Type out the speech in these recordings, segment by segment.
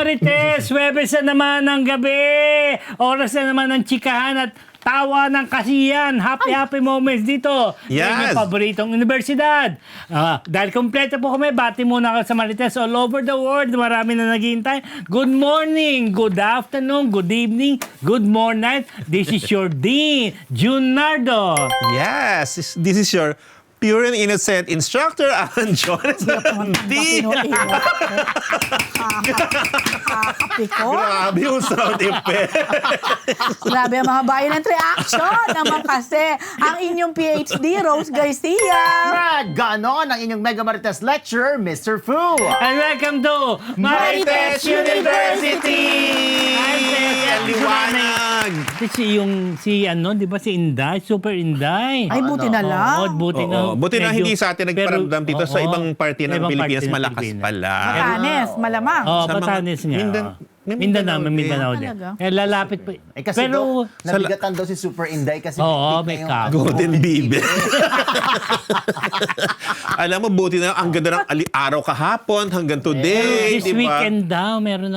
Marites, Huwebes na naman ng gabi. Oras na naman ng chikahan at tawa ng kasiyan. Happy moments dito. Yes. Yung paboritong universidad. Dahil kompleto po kami, bati muna ako sa Marites all over the world. Marami na naghihintay. Good morning, good afternoon, good evening, good morning. This is your Dean, Junardo. Yes, this is your pure and innocent instructor, Alan Jonathan D. Kakapi ko. Grabe yung sound effect. Grabe ang mga violent reaction naman kasi ang inyong PhD, Rose Garcia. Ganon ang inyong Mega Marites lecturer, Mr. Fu. And welcome to Marites University! Ang liwanag! Si ano, di ba si Inday? Super Inday. Ay, buti na lang. Oo, buti na. Oo, buti na Medyo- hindi sa atin nagparamdam dito sa oo, ibang parte ng ibang Pilipinas. parte ng Malakas Pilipinas. pala. Batanes, malamang. Oo, Sa mga- Batanes nga. Mindanao din. Mindanao din. Talaga? Eh, lalapit pa. Kasi daw, nabigatan daw si Super Inday kasi Oo, pick may na yung- kabo. Golden Bibe. Alam mo, buti na ang ganda ng araw kahapon hanggang today. This di ba? weekend daw, meron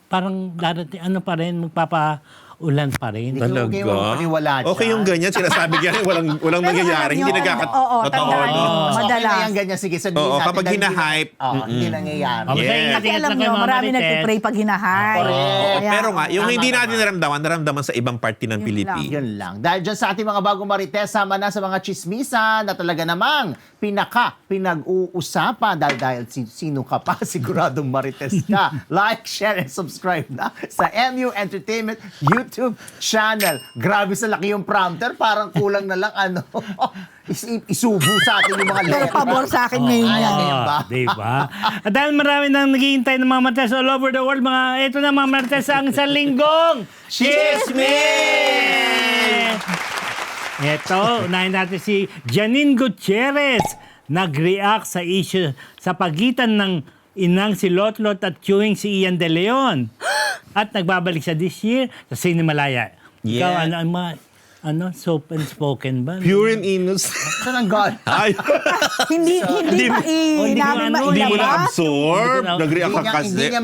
parang darating, ano pa rin, magpapaulan pa rin. Hindi ko kayo mapaniwala dyan. Okay yung ganyan, sinasabi niya, walang nangyayari. Hindi Oo, tandaan nyo. So, okay Madalas. na yan ganyan. Sige, sabihin Oo, natin. kapag na hindi hina-hype, na- Oo, hindi nangyayari. Okay. Yes. Kasi alam nyo, marami nagpipray pag hinahay. Oo, Kaya- pero nga, yung Tama hindi naman. natin naramdaman sa ibang parte ng Yun Pilipinas. Yun lang. Dahil dyan sa ating mga bagong Marites, sama na sa mga chismisan na talaga namang pinag-uusapan dahil sino ka pa, siguradong Marites ka. Like, share, and subscribe na sa MU Entertainment YouTube channel. Grabe sa laki yung prompter, parang kulang na lang isubo sa atin yung mga Pero letra. pabor sa akin ngayon Ay, yan. diba? Diba? At dahil marami nang naghihintay ng mga Marites all over the world, ito na mga Marites ang isang linggong Chismis! Ito, unahin natin si Janine Gutierrez. Nag-react sa issue sa pagitan ng inang si Lotlot at chewing si Ian De Leon. At nagbabalik siya this year sa Cinemalaya. Ikaw, Yeah. soft and spoken ba? Pure and innocent. Saan ang God? Ay, Hindi hindi namin mo- hindi mo mailabas. na-absorb. Hindi Nag-react ka Hindi kasi. niya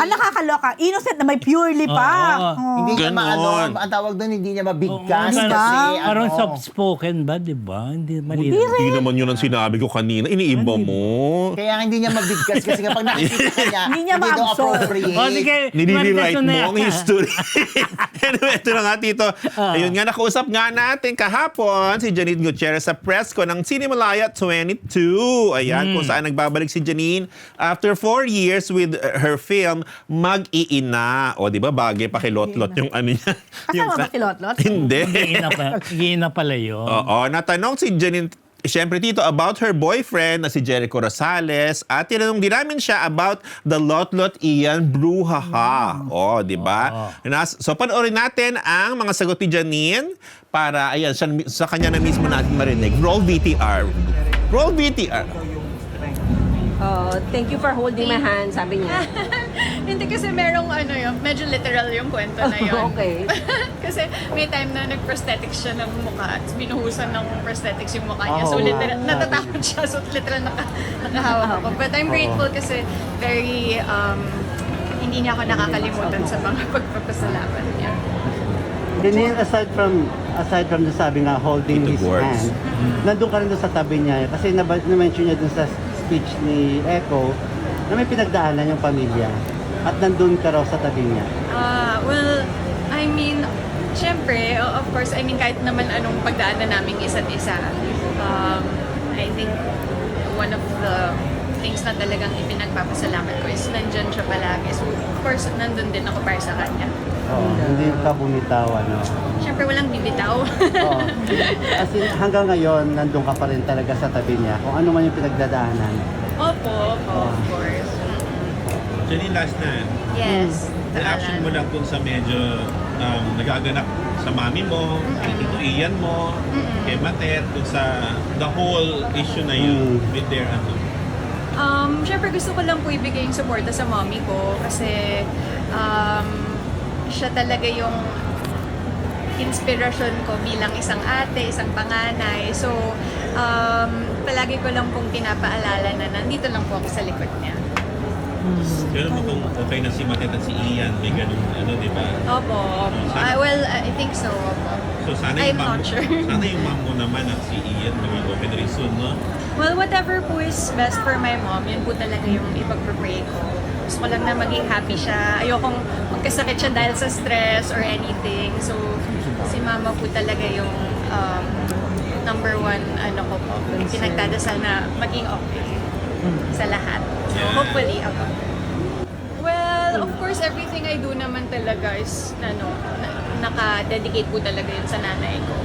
Ang nakakaloka, innocent na may purely pa. Oo. Oo. Hindi niya Ganon. ang tawag doon, hindi niya mabigkas Oo, kasi parang soft-spoken ba, di ba? Hindi mali. Hindi naman yun ang sinabi ko kanina. Iniiba mo. Kaya hindi niya mabigkas kasi kapag nakikita ka niya, Hindi niya daw ma-absorb. appropriate. O, sige. Nililiwrite Marites na mo yan. ang history. Anyway, ito na nga, Tito. Ayun nga, nakausap nga natin kahapon si Janine Gutierrez sa press ko ng Cinemalaya 22. Ayan, kung saan nagbabalik si Janine after 4 years with her film Mag-iina. O, di ba, bagay pa kay Lotlot yung ano niya. Kasama ba si Lotlot? Hindi. Gina pala yun. Oo, natanong si Janine, siyempre Tito, about her boyfriend na si Jericho Rosales at tinanong din namin siya about the Lotlot Ian Bruhaha. O, di ba? So, panoorin natin ang mga sagot ni Janine para, ayan, sa kanya na mismo natin marinig. Roll VTR. Roll VTR. Thank you for holding my hand, sabi niya. Hindi kasi merong medyo literal yung kwento na yun. Okay. Kasi may time na nag-prosthetics siya ng mukha at binuhusan ng prosthetics yung mukha niya. So literal, natatakot siya. So literal nakahawak ako. But I'm grateful kasi very, hindi niya ako nakakalimutan sa mga pagpapasalamat niya. Janine, aside from the sabi nga holding Ito his words. hand, nandun ka rin doon sa tabi niya. Kasi na-mention niya dun sa speech ni Echo na may pinagdaanan yung pamilya. At nandun ka raw sa tabi niya. Well, I mean, syempre, of course, I mean, kahit naman anong pagdaanan namin isa't isa, I think one of the things na talagang ipinagpapasalamat ko is nandyan siya palagi. So, of course, nandun din ako para sa kanya. Oo, hindi ka bumitaw, ano. Syempre, walang bibitaw. Oo. As in, hanggang ngayon, nandun ka pa rin talaga sa tabi niya. Kung ano man yung pinagdadaanan. Opo, of course. Janine, last na. Yes. Reaction mo lang dun sa medyo nagaganap sa mami mo, kay Tito Ian mo, kay Matet, dun sa the whole issue na yun with their Syempre gusto ko lang po ibigay yung suporta sa mommy ko kasi siya talaga yung inspirasyon ko bilang isang ate, isang panganay. So, palagi ko lang pong pinapaalala na nandito lang po ako sa likod niya. Pero mo kung okay na si Matet at si Ian, may ganun, di ba? Opo. Well, I think so. Opo. So sana I'm yung mom, not sure. sana yung mom mo naman at si Ian maging open rin soon, no? Well, whatever po is best for my mom, yun po talaga yung ipag-pray ko. Gusto ko lang na maging happy siya. Ayokong magkasakit siya dahil sa stress or anything. So, si mama po talaga yung number one, ko po, pinagdadasal na maging okay sa lahat. So, Yeah. hopefully, ako. Well, of course, everything I do naman talaga is, naka-dedicate po talaga yun sa nanay ko.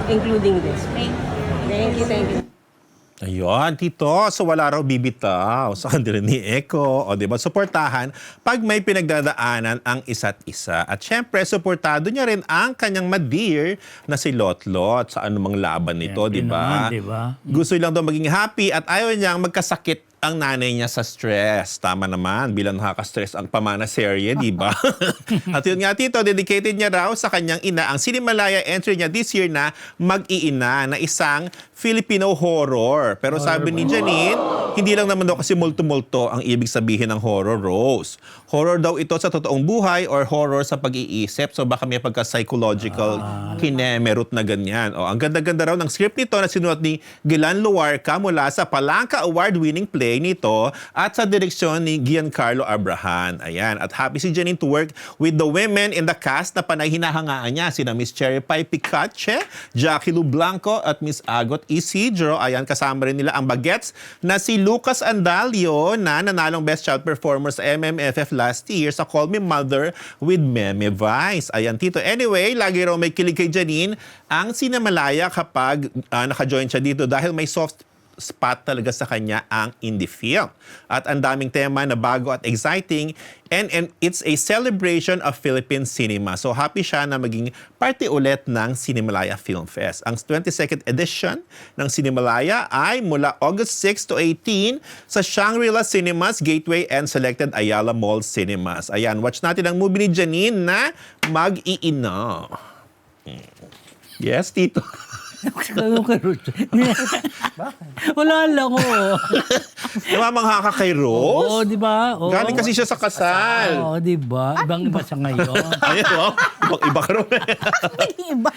Including this. Thank you. Thank you, thank you. Ayun, Tito. So wala raw bibitaw sa kanila ni Echo. O diba, suportahan pag may pinagdadaanan ang isa't isa. At syempre, suportado niya rin ang kanyang madear na si Lotlot sa anumang laban nito, Syempre diba? naman, diba? Gusto lang daw maging happy at ayaw niyang magkasakit ang nanay niya sa stress. Tama naman, bilang nakaka-stress ang pamana serye, di ba? At yun nga, Tito, dedicated niya raw sa kanyang ina ang Cinemalaya entry niya this year na Mag-iina na isang Filipino horror. Pero sabi ni Janine, hindi lang naman daw kasi multo-multo ang ibig sabihin ng horror, Rose. Horror daw ito sa totoong buhay or horror sa pag-iisip. So baka may pagka-psychological kinemerot na ganyan. O, ang ganda-ganda raw ng script nito na sinulat ni Gilan Luarca mula sa Palanca Award-winning play nito at sa direksyon ni Giancarlo Abrahan. Ayan. At happy si Janine to work with the women in the cast na panay hinahangaan niya. Sina Miss Cherry Pie Picache, Jackie Lu Blanco at Miss Agot Isidro. Ayan, kasama rin nila ang bagets na si Lucas Andalio na nanalong Best Child Performer sa MMFF last year sa Call Me Mother with Meme Vice. Ayan, Tito. Anyway, lagi raw may kilig kay Janine ang Cinemalaya kapag naka-join siya dito dahil may soft spot talaga sa kanya ang indie film. At ang daming tema na bago at exciting and it's a celebration of Philippine cinema. So happy siya na maging parte ulit ng Cinemalaya Film Fest. Ang 22nd edition ng Cinemalaya ay mula August 6 to 18 sa Shangri-La Cinemas, Gateway and selected Ayala Mall Cinemas. Ayan, watch natin ang movie ni Janine na Mag-iina. Yes, Tito. Wala lang, oh. Namamangha ka kay Rose? Oo, di ba? Oo. Galing kasi siya sa kasal. Oo, di ba? Ibang-iba siya ngayon. Ayun, oh. Ibang-iba ka rin. Iba.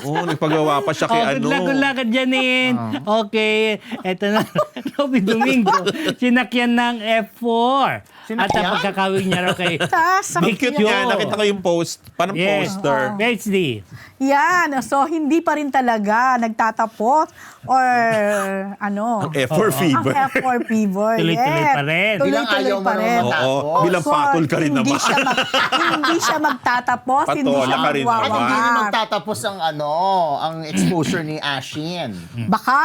Oo, nagpagawa pa siya kay ano. Good luck, Janine. Okay, eto na. Robby Domingo, sinakyan ng F4. At ang pagkakawin niya raw kay Ang cute niya. Nakita ko yung post. Parang poster. PhD. Yan. So, hindi pa rin talaga nagtatapos or ano. F4 fever. Ang F4 fever. Tuloy-tuloy pa rin. Bilang Tuloy-tuloy ayaw mo pa rin. naman Oo, bilang patol ka rin hindi naman. Siya hindi siya magtatapos. Hindi Patola siya ka rin naman. At hindi rin magwawak. magtatapos ang exposure ni Ashin. Baka.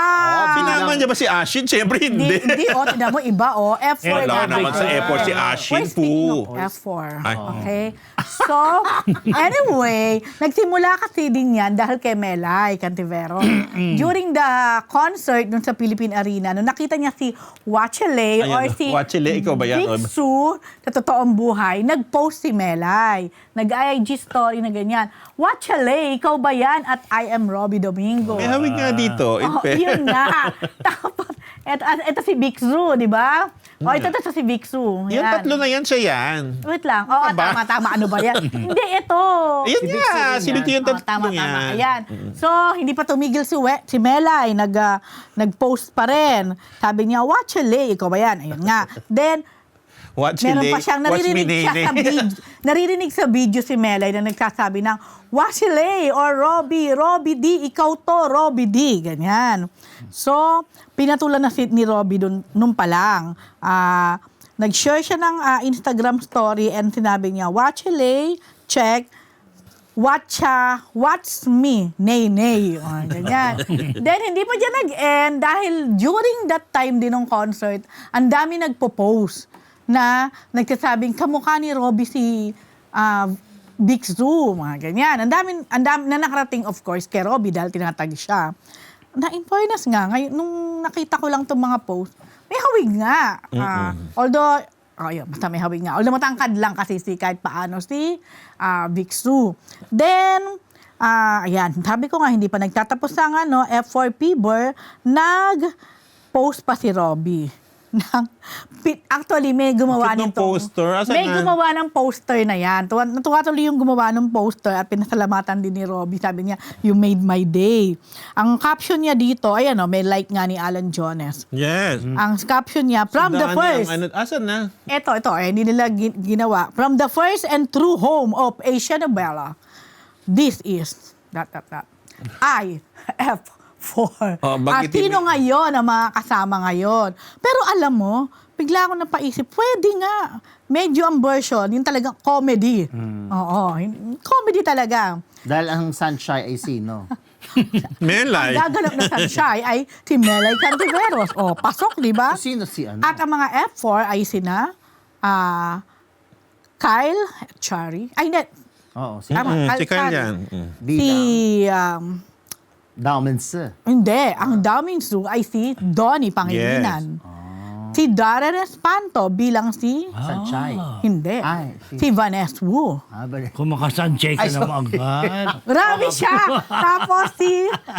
Pinaman niya ba si Ashin? Siyempre Hindi, hindi. tignan mo, iba, F4 Wala na. naman sa F4 si Ashin We're speaking po. of F4. Ay. Okay? So, anyway, nagsimula kasi din yan dahil kay Melay Cantivero. During the concert dun sa Philippine Arena, nung nakita niya si Wachele Ayan, or si Wachele, ikaw ba yan? Big Sue, sa totoong buhay, nag-post si Melay. Nag-IG story na ganyan. Wachele, ikaw ba yan? At I am Robby Domingo. May hawig nga dito. in Oh, fair. yun nga. Tapos, ito si Bixu, di ba? O, ito si Bixu. Yung tatlo na yan, siya yan. Wait lang. Oo, Ba? tama. Ano ba yan? Hindi, ito. Ayun nga, sino yung tatlo Tama. yan? Ayan. So, hindi pa tumigil si Melay. Nag-post pa rin. Sabi niya, Wachele, ikaw ba yan? Ayun nga. Then, meron pa siyang naririnig sa video si Melay na nagsasabi ng Wachele or Robby D, ikaw to, Robby D. Ganyan. So, pinatulan na ni Robby nung pa lang. Nag-share siya ng Instagram story and sinabi niya, Wachele, check, what's me, nay. Ganyan. Then, hindi pa dyan nag-end dahil during that time din ng concert, ang dami nagpo-post na nagsasabing kamukha ni Robby si Big Zoo, mga ganyan. Ang dami na nakarating, of course, kay Robby dahil tinatag siya. Na in fairness nga, ngayon, nung nakita ko lang itong mga post, may hawig nga. Although, basta may hawig nga. Although matangkad lang kasi kahit paano si Big Zoo. Then, ayan, sabi ko nga, hindi pa nagtatapos ang F4 fever, nag-post pa si Robby. Actually, may gumawa Cute ng nito. poster. Asan May na? gumawa ng poster na yan. Natuwa tuloy yung gumawa ng poster at pinasalamatan din ni Robbie. Sabi niya, you made my day. Ang caption niya dito, ayan o, may like nga ni Alan Jones. Yes. Ang caption niya, from the Daan first, yung asan na? ito, hindi nila ginawa. From the first and true home of Asia Novella, this is, I, F4. Oh, bakit Sino ngayon ang mga kasama ngayon? Pero alam mo, bigla ako napaisip, pwede nga. Medyo ang version, yung talagang comedy. Oo, comedy talaga. Dahil ang Sunshine ay sino? Melay. Gaganap na Sunshine ay si Melay Cantiveros. O, pasok, di ba? Sino si ano? At ang mga F4 ay sina Kyle Chari. Ay, net. Oo, si Tama. Si Kyle Chari. yan. Si, Daumense. hindi, ang daming Su ay si Donnie Pangilinan. Si Darren Espanto bilang si, Sunshine. hindi, Ay, si Vanessa Wu. Kumakasanjay ka Ay, naman agad. Grabe siya! Tapos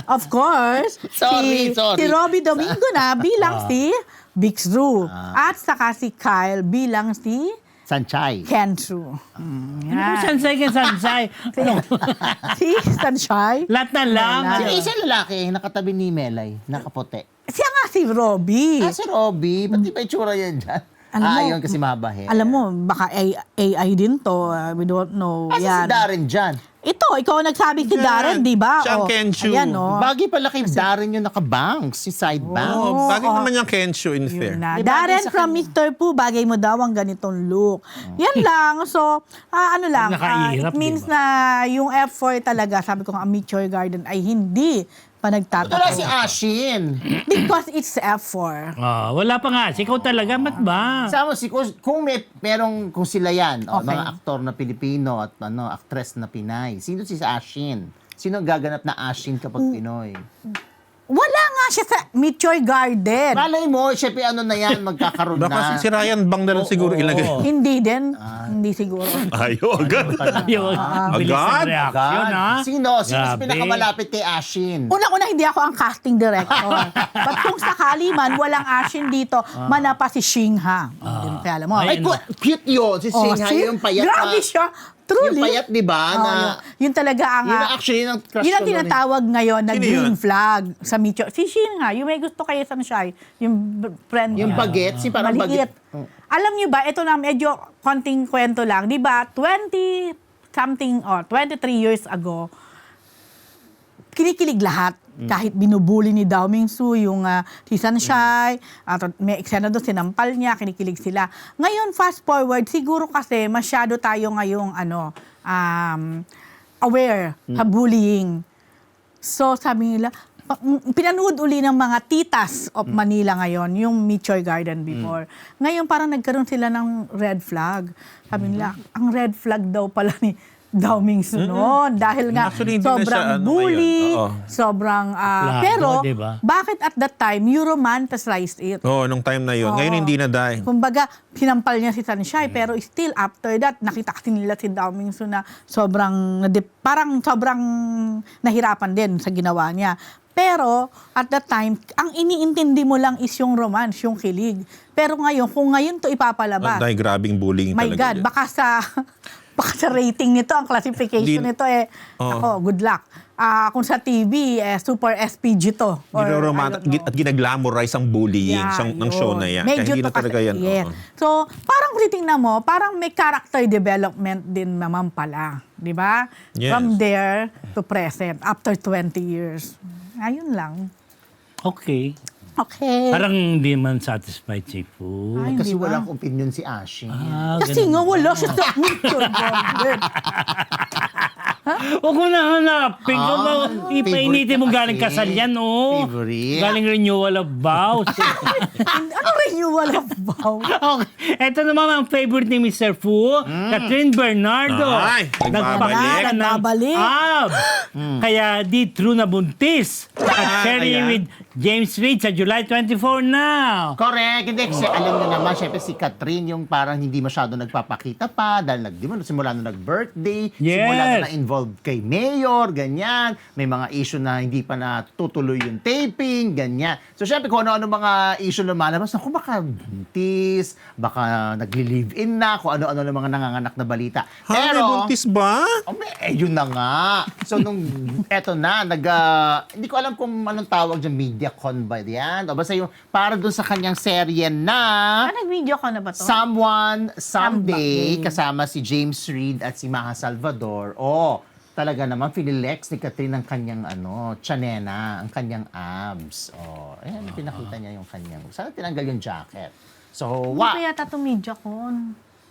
of course, Sorry. si Robbie Domingo na bilang si Bix Ru. At saka si Kyle bilang si Sunshine. Kensu. Ano ba sansay ka sansay? Si Sunshine. Lahat na lang. Wala. Si isa lalaki, nakatabi ni Melay, nakaputi. Siya nga si Robbie. Si Robby, ba't di ba itsura yan dyan? Alam mo, yun kasi mahaba hair. Alam mo, baka AI din to. We don't know. Asa si Yan. Darren dyan? Ito, ikaw ang nagsabi si Darren, di ba? Siya ang O, Kenshu. Ayan, o. Bagay pala kay Darren yung nakabanks, si side bank. Oh, bakit naman yung Kenshu in fair? Yun na. Di bagay Darren sa from kanya. Mr. Pooh, bagay mo daw ang ganitong look. Yan lang. So, ano lang. Nakaihirap, it means di ba? na yung F4 talaga, sabi ko nga, Meet Your Garden ay hindi pa Wala si nagtatatawa. Ashin. Because it's F4. Wala pa nga. Ikaw talaga, mat ba? Sama si kung kung sila yan, Okay. mga aktor na Pilipino at actress na Pinay. Sino si Ashin? Sino ang gaganap na Ashin kapag Pinoy? Wala nga siya sa Meet Your Garden. Malay mo, syempre ano na yan, magkakaroon Baka na. si Ryan Bang na lang siguro ilagay. Hindi din. Hindi siguro. Ayaw, agad. Yung bilis ng Agad? reaction, ha? Sino si Grabe. pinakamalapit kay Ashin? Una-una, hindi ako ang casting director. But kung sakali man, walang Ashin dito, manapa si Shingha. Hindi kaya alam mo. Ay, Ay, cute yun. Si Singha, see? yung payat Grabe na. siya. Truly. Yung payat, di ba? Na, yun talaga ang... yun ang actually yung crush yun ang ko nun eh. tinatawag ngayon na Sino green yun? flag sa Meet Your... Si Shingha, yung may gusto kayo Sunshine, yung friend Yung niya. baget, si parang Maliit. baget. Alam niyo ba, ito na medyo konting kwento lang. Di ba, 20-something or 23 years ago, kinikilig lahat. Kahit binubuli ni Dao Mingsu yung si Sunshine, at may eksena doon, sinampal niya, kinikilig sila. Ngayon, fast forward, siguro kasi masyado tayo ngayong aware sa bullying. So, sabi nila, pinanood uli ng mga titas of Manila ngayon, yung Meet Your Garden before. Ngayon, parang nagkaroon sila ng red flag. Sabi nila, ang red flag daw pala ni Dao Mingsu noon. Dahil nga, Actually, hindi na sobrang siya, bully, ngayon. Oo. sobrang... Lago, pero, diba? bakit at that time, you romanticized it? Oo, nung time na yun. Ngayon hindi na dahil. Kumbaga, sinampal niya si Sunshine, pero still after that, nakita kasi nila si Dao Mingsu na parang sobrang nahirapan din sa ginawa niya. Pero, at that time, ang iniintindi mo lang is yung romance, yung kilig. Pero ngayon, kung ngayon to ipapalabas, Dahil grabing bullying my talaga. God, yan. baka sa rating nito, ang classification Hindi- nito ako, good luck. Kung sa TV, super SPG to. Or, Ginoromat I don't know. at ginaglamorize ang bullying Yeah, ng show na yan. Medyo Kaya hindi to na talaga kasi- yan. yes. Oo. So, parang kung titingnan mo, parang may character development din naman pala. Di ba? Yes. From there to present, after 20 years. Ayun lang. Okay. Okay. Parang hindi man satisfied si Fu. Ay, kasi di ba? walang opinion si Ashin. Kasi ganun. nga wala siya sa Meet Your Garden. Huwag mo na hanapin. Kung ipainitin mo favorite galing kasi. kasal yan, oh. Favorite. Galing renewal of vows. Ano renewal of vows? Okay. Ito naman ang favorite ni Mr. Fu, Catherine Bernardo. Ay, nagbabalik. Nagbabalik. Kaya di true na buntis. At sharing ayan. with James Reid sa July 24 now. Correct. Hindi, kasi alam nyo naman, syempre si Catherine yung parang hindi masyado nagpapakita pa dahil simula na nag-birthday, simula na Yes. na-involved kay Mayor, ganyan. May mga issue na hindi pa natutuloy yung taping, ganyan. So syempre kung ano-ano mga issue lumalabas, naku, baka buntis, baka nagli-live-in na, kung ano-ano ng mga nanganganak na balita. Ha, may buntis ba? Yun na nga. So, nung eto na, hindi ko alam kung anong tawag dyan, MediaCon ba yan? O basta yung, para dun sa kanyang serye na Nag-video ka na ba to? Someone, Someday, Someday. kasama si James Reid at si Maha Salvador. Talaga naman, finilex ni Catherine ang kanyang tiyanena, ang kanyang abs. Ayan, pinakita niya yung kanyang. Sana tinanggal yung jacket. So, Hindi pa yata itong MediaCon.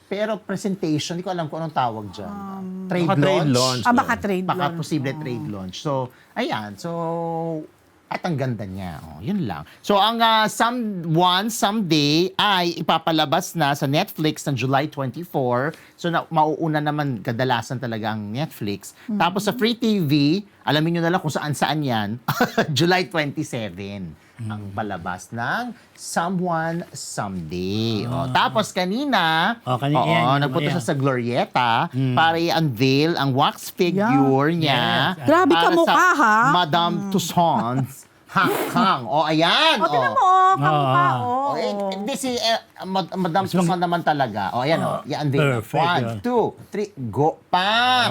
Pero presentation, hindi ko alam kung anong tawag dyan. Baka trade launch. Baka trade Baka launch. posible trade launch. So, ayan. So, at ang ganda niya. Yun lang. So, ang Someone, Someday ay ipapalabas na sa Netflix ng July 24. So, mauuna naman kadalasan talaga ang Netflix. Tapos sa Free TV, alamin nyo na lang kung saan-saan yan, July 27 ang palabas ng Someone, Someday. Tapos kanina, yan, nagpunta yan. siya sa Glorieta para i-unveil ang wax figure niya. Yes. Grabe para kamukha, sa ha? Madame Tussauds Hang. Ayan. Tignan mo, kamukha, Hindi si Madame Tussauds naman talaga. Ayan, i-unveil. Perfect, 1, 2, 3, go pa!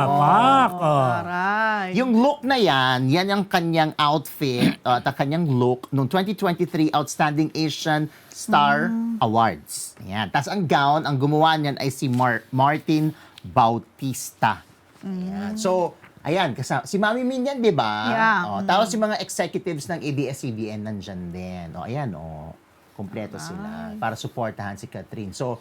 Pak! Aray. Yung look na yan ang kanyang outfit at ang kanyang look nung 2023 Outstanding Asian Star Awards. Ayan. Tapos ang gown, ang gumawa niyan ay si Martin Bautista. Ayan. So, ayan, si Mami Min yan, di ba? Yeah. Tapos yung mga executives ng ABS-CBN nandyan din. Ayan, kompleto sila para suportahan si Catherine. So,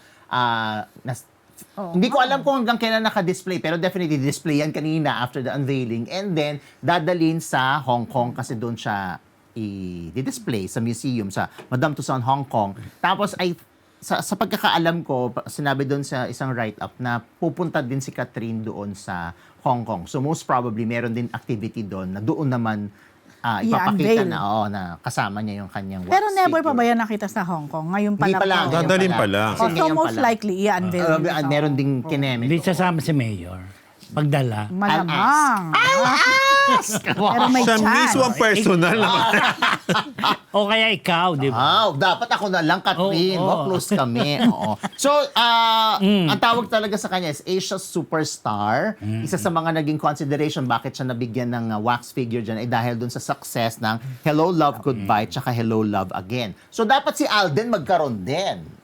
hindi ko alam kung hanggang kailan naka-display, pero definitely display yan kanina after the unveiling. And then, dadalhin sa Hong Kong kasi doon siya i-display sa museum sa Madame Tussauds Hong Kong. Tapos ay sa pagkakaalam ko, sinabi doon sa isang write-up na pupunta din si Catherine doon sa Hong Kong. So most probably meron din activity doon na doon naman ipapakita I-unveil. na kasama niya yung kanyang wax Pero never pa figure. ba yan nakita sa Hong Kong? Ngayon pa Hindi lang. pa lang. to. ngayon Dadalhin pa lang. Kasi So ngayon most pa lang. likely, i-unveil. din ito. Meron ding kineme. Hindi sasama si Mayor. Pagdala. Malamang. Pero may Siya chance. mismo ang personal naman. O kaya ikaw, di ba? Dapat ako na lang, Catherine. Close kami. So, ang tawag talaga sa kanya is Asia's Superstar. Isa sa mga naging consideration bakit siya nabigyan ng wax figure dyan ay dahil dun sa success ng Hello, Love, Goodbye tsaka Hello, Love Again. So, dapat si Alden magkaroon din.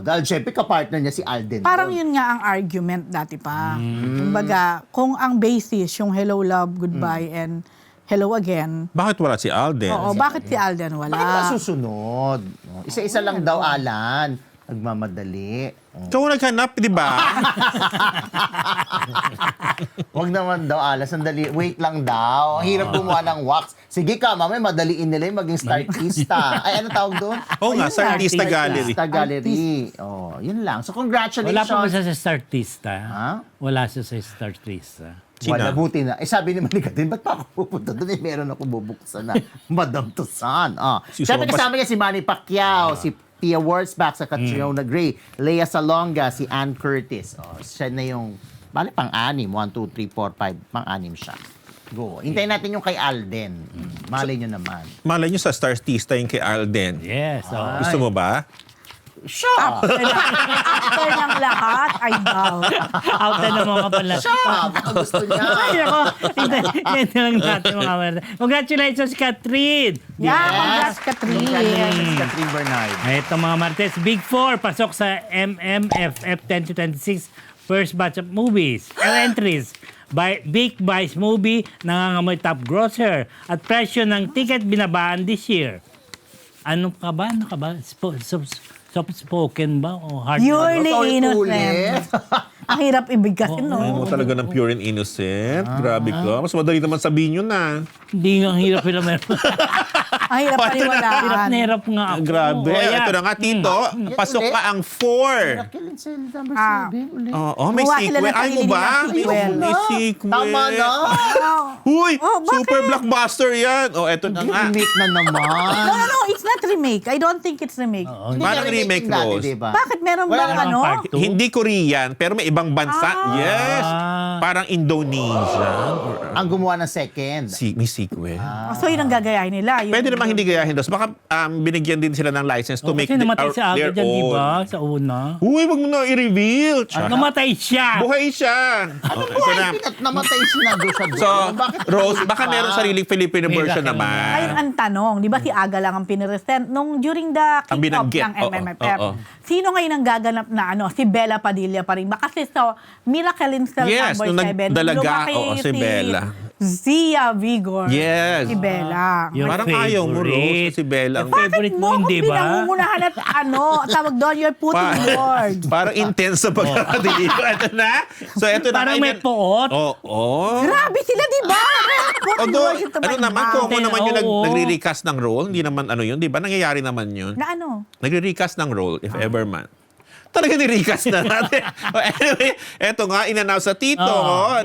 Dahil syempre kapartner niya si Alden. Parang dun. yun nga ang argument dati pa. Kumbaga, kung ang basis yung Hello, Love, Goodbye, and Hello Again, Bakit wala si Alden? bakit si Alden Bakit wala? masusunod? Isa-isa lang daw, Alan. Nagmamadali. Ikaw naghanap, di ba? Huwag naman daw, Alan. Sandali. Wait lang daw. Ang hirap gumawa ng wax. Sige ka, mamaya madaliin nila yung maging startista. Ay, ano tawag doon? Oo nga, Ayun sa na, Artista Gallery. Artista Gallery. Yun lang. So, congratulations. Wala pa ba siya sa Startista? Ha? Wala siya sa Startista. Wala, Sina? buti na. Sabi ni Malikatin, ba't pa ako pupunta doon? Meron ako bubuksan na. Madame Tussauds. Si Siyempre Sopas- kasama niya si Manny Pacquiao, si Pia Wurtzbach, sa Catriona Gray, Lea Salonga, si Ann Curtis. Siya na yung, bali pang-anim. 1, 2, 3, 4, 5. Pang-anim siya. Go. Hintayin natin yung kay Alden. Malay nyo naman. Malay nyo sa Startista yung kay Alden. Yes. Gusto mo ba? Siya! After ng lahat, I doubt. Out na naman ka pala. Siya! Baka gusto niya. Ay, ako. Hindi lang natin mga merde. Congratulations, Catherine! Yeah, congrats, Catherine. Si Catherine Bernard. Ito mga Martes, Big 4 pasok sa MMFF 2026 first batch of movies or entries. By Big Buys Movie, nangangamoy top grosser at presyo ng ticket binabaan this year. Ano ka ba? Ano ka ba? Soft-spoken ba? O hard? Purely Ulit. innocent. Ang hirap ibigkasin, no? Ay mo talaga ng pure and innocent. Grabe ka. Mas madali naman sabihin yun na. Hindi nga ang hirap nila meron. Ang hirap paniwalaan. Hirap na hirap nga ako. Grabe. O, ayan. Ito na nga, Tito. Pasok ulit. ka ang 4. Killing Cell number Ah. 7 ulit. May Gumawa sila sequel. ng Ay mo sarili ba? nilang sequel. May sequel. Tama na! Huy! Oh, bakit? Super blockbuster yan. Eto na nga. Remake na naman. No, it's not remake. I don't think it's remake. Hindi Parang niya remake, yung dati, Rose. diba? Bakit meron Wala bang namang ano? part two. Hindi Korean, pero may ibang bansa. Yes. Parang Indonesia. Ang gumawa ng second. May sequel. So yun ang gagayahin nila. Yun. Pwede namang hindi gayahin dos. Baka binigyan din sila ng license to make Kasi namatay si Aga their dyan, di own. ba? Sa una. Uy, wag mo na i-reveal. Namatay siya. Buhay siya. Ano Ito buhay na. namatay siya doon sa doon? So, Bakit Rose, hindi baka pa? meron sariling Filipino version Miracle naman. Ayun ang tanong, di ba si Aga lang ang piniresent nung during the Ang kick-off binanggit, ng oo, MMFF. oo. Sino ngayon ang gaganap na ano? Si Bella Padilla pa rin ba? Kasi sa Miracle in Cell Yes, Number nung 7, nagdalaga, lumaki oo, si Bella. Zia Vigor. Yes. Si Bella. Your Parang ayaw mo, favorite. Rose, si Bella. Your favorite mo, hindi ba? pinangungunahan at ano, tawag doon, you're putting word. Parang intense sa pagkakadili ko. Ito na. So, ito na. Parang may poot. Oo. Grabe sila, di ba? Although, ano naman, kung ako naman yung Oo. nagre-recast ng role, hindi naman ano yun, di ba? Nangyayari naman yun. Na ano? Nagre-recast ng role, if ever man. Talaga ni-recast na natin. Anyway, eto nga, in-announce sa Tito,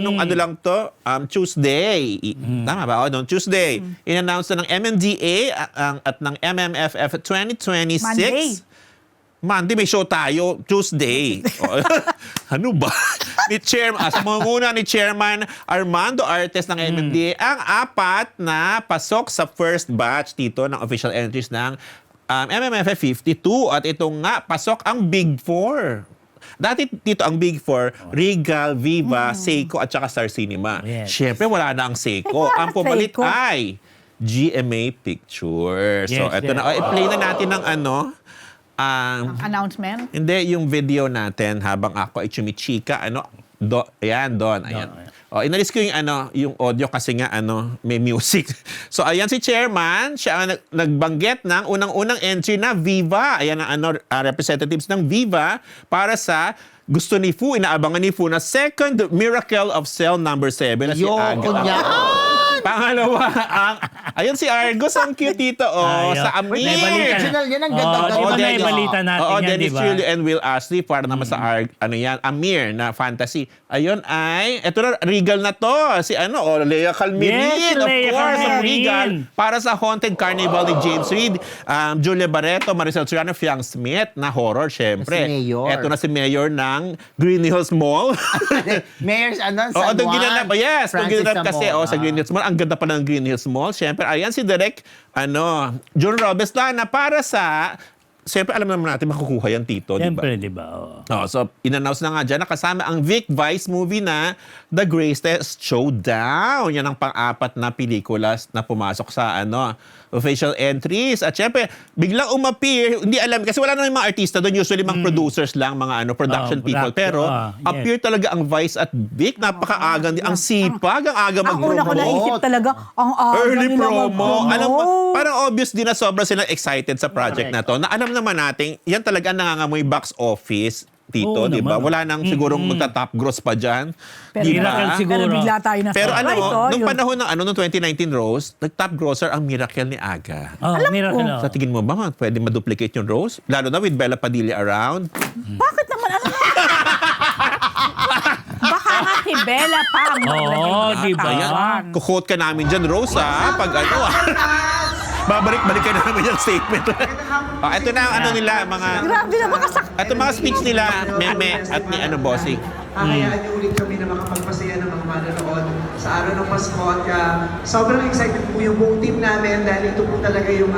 nung ano lang to, Tuesday. Tama ba? Noong Tuesday. In-announce na ng MMDA at ng MMFF 2026. Monday, may show tayo. Tuesday. Ano ba? Manguna ni Chairman Armando Artes ng MMDA ang 4 na pasok sa first batch, Tito, ng official entries ng MMFF 52. At ito nga, pasok ang Big Four. Dati dito ang Big Four, Regal, Viva, Seiko at saka Star Cinema. Yes. Siyempre, wala na ang Seiko. Ay, wala Ang pumalit Seiko. ay GMA Pictures. So, Yes, ito yes. na. I-play na natin ng ano. Announcement? Hindi, yung video natin habang ako ay chumichika, ayan, doon, ayan. Inalis ko yung yung audio kasi nga may music. So ayan si Chairman, siya ang nagbanggit ng unang-unang entry na Viva. Ayan ang representatives ng Viva para sa gusto ni Fu, inaabangan ni Fu na second Miracle of Cell number 7 na si Aga. kunya. Pangalawa, ayun si Argos, ang cute dito, Ayaw. sa Amir. May balita. Original yan, ang ganda. Oh, di ba may Dennis- balita natin Oo, yan, Dennis di ba? Chilio and Will Ashley para naman sa Amir na fantasy. Ayun eto na, Regal na to. Si Lea Calmirin, Yes, of Lea course, ang Calmirin. Regal. Para sa Haunted Carnival ni James Reid, Julia Barreto, Maricel Soriano, Fiang Smith na horror, syempre. Si Mayor. Eto na si Mayor ng Green Hills Mall. Mayor's San Oo, Juan. doon ginanap. Yes, doon Francis ginanap kasi Zamora. sa Green Hills Mall. Ang ganda pa ng Green Hills Mall. Siyempre, ayan si Direk, John Robes na para sa, siyempre alam naman natin makukuha yan, Tito, di ba? Siyempre, di ba? Oo. So, in-announce na nga dyan, nakasama ang Vic Vice movie na The Greatest Showdown. Yan ang pang-4 na pelikulas na pumasok sa official entries. At syempre, biglang umappear, hindi alam, kasi wala na yung mga artista doon, usually mga producers lang, mga production people. Pero, yes. appear talaga ang Vice at Vic, napakaagang, ang sipag, ang aga Ang una ko mag-promote. naisip talaga, ang aga Early nila promo. mag-promote. Alam mo, parang obvious din na sobrang sila excited sa project na to. Na alam naman natin, yan talaga ang nangangamoy box office, Tito, Oo di ba? naman. Wala nang sigurong magta-top gross pa dyan. Pero Di ba? Miracle siguro. Pero bigla tayo na Pero nung yun. panahon ng nung 2019 Rose, nag-top grosser ang Miracle ni Aga. Oh, miracle. ko. Sa tingin mo ba, pwede ma-duplicate yung Rose? Lalo na with Bella Padilla around. Bakit naman ano? Baka nga si Bella pa ang Oo, di ba? Ayan. Kukote ka namin dyan, Rose, ha? Pag babalik-balik ka namin yung statement. Ito na ang nila, mga... Grabe na baka Ito mga speech nila, Meme at ni Bossing. Hayaan niyo ulit kami na makapagpasaya ng mga manonood sa araw ng Pasko at sobrang excited po yung buong team namin dahil ito po talaga yung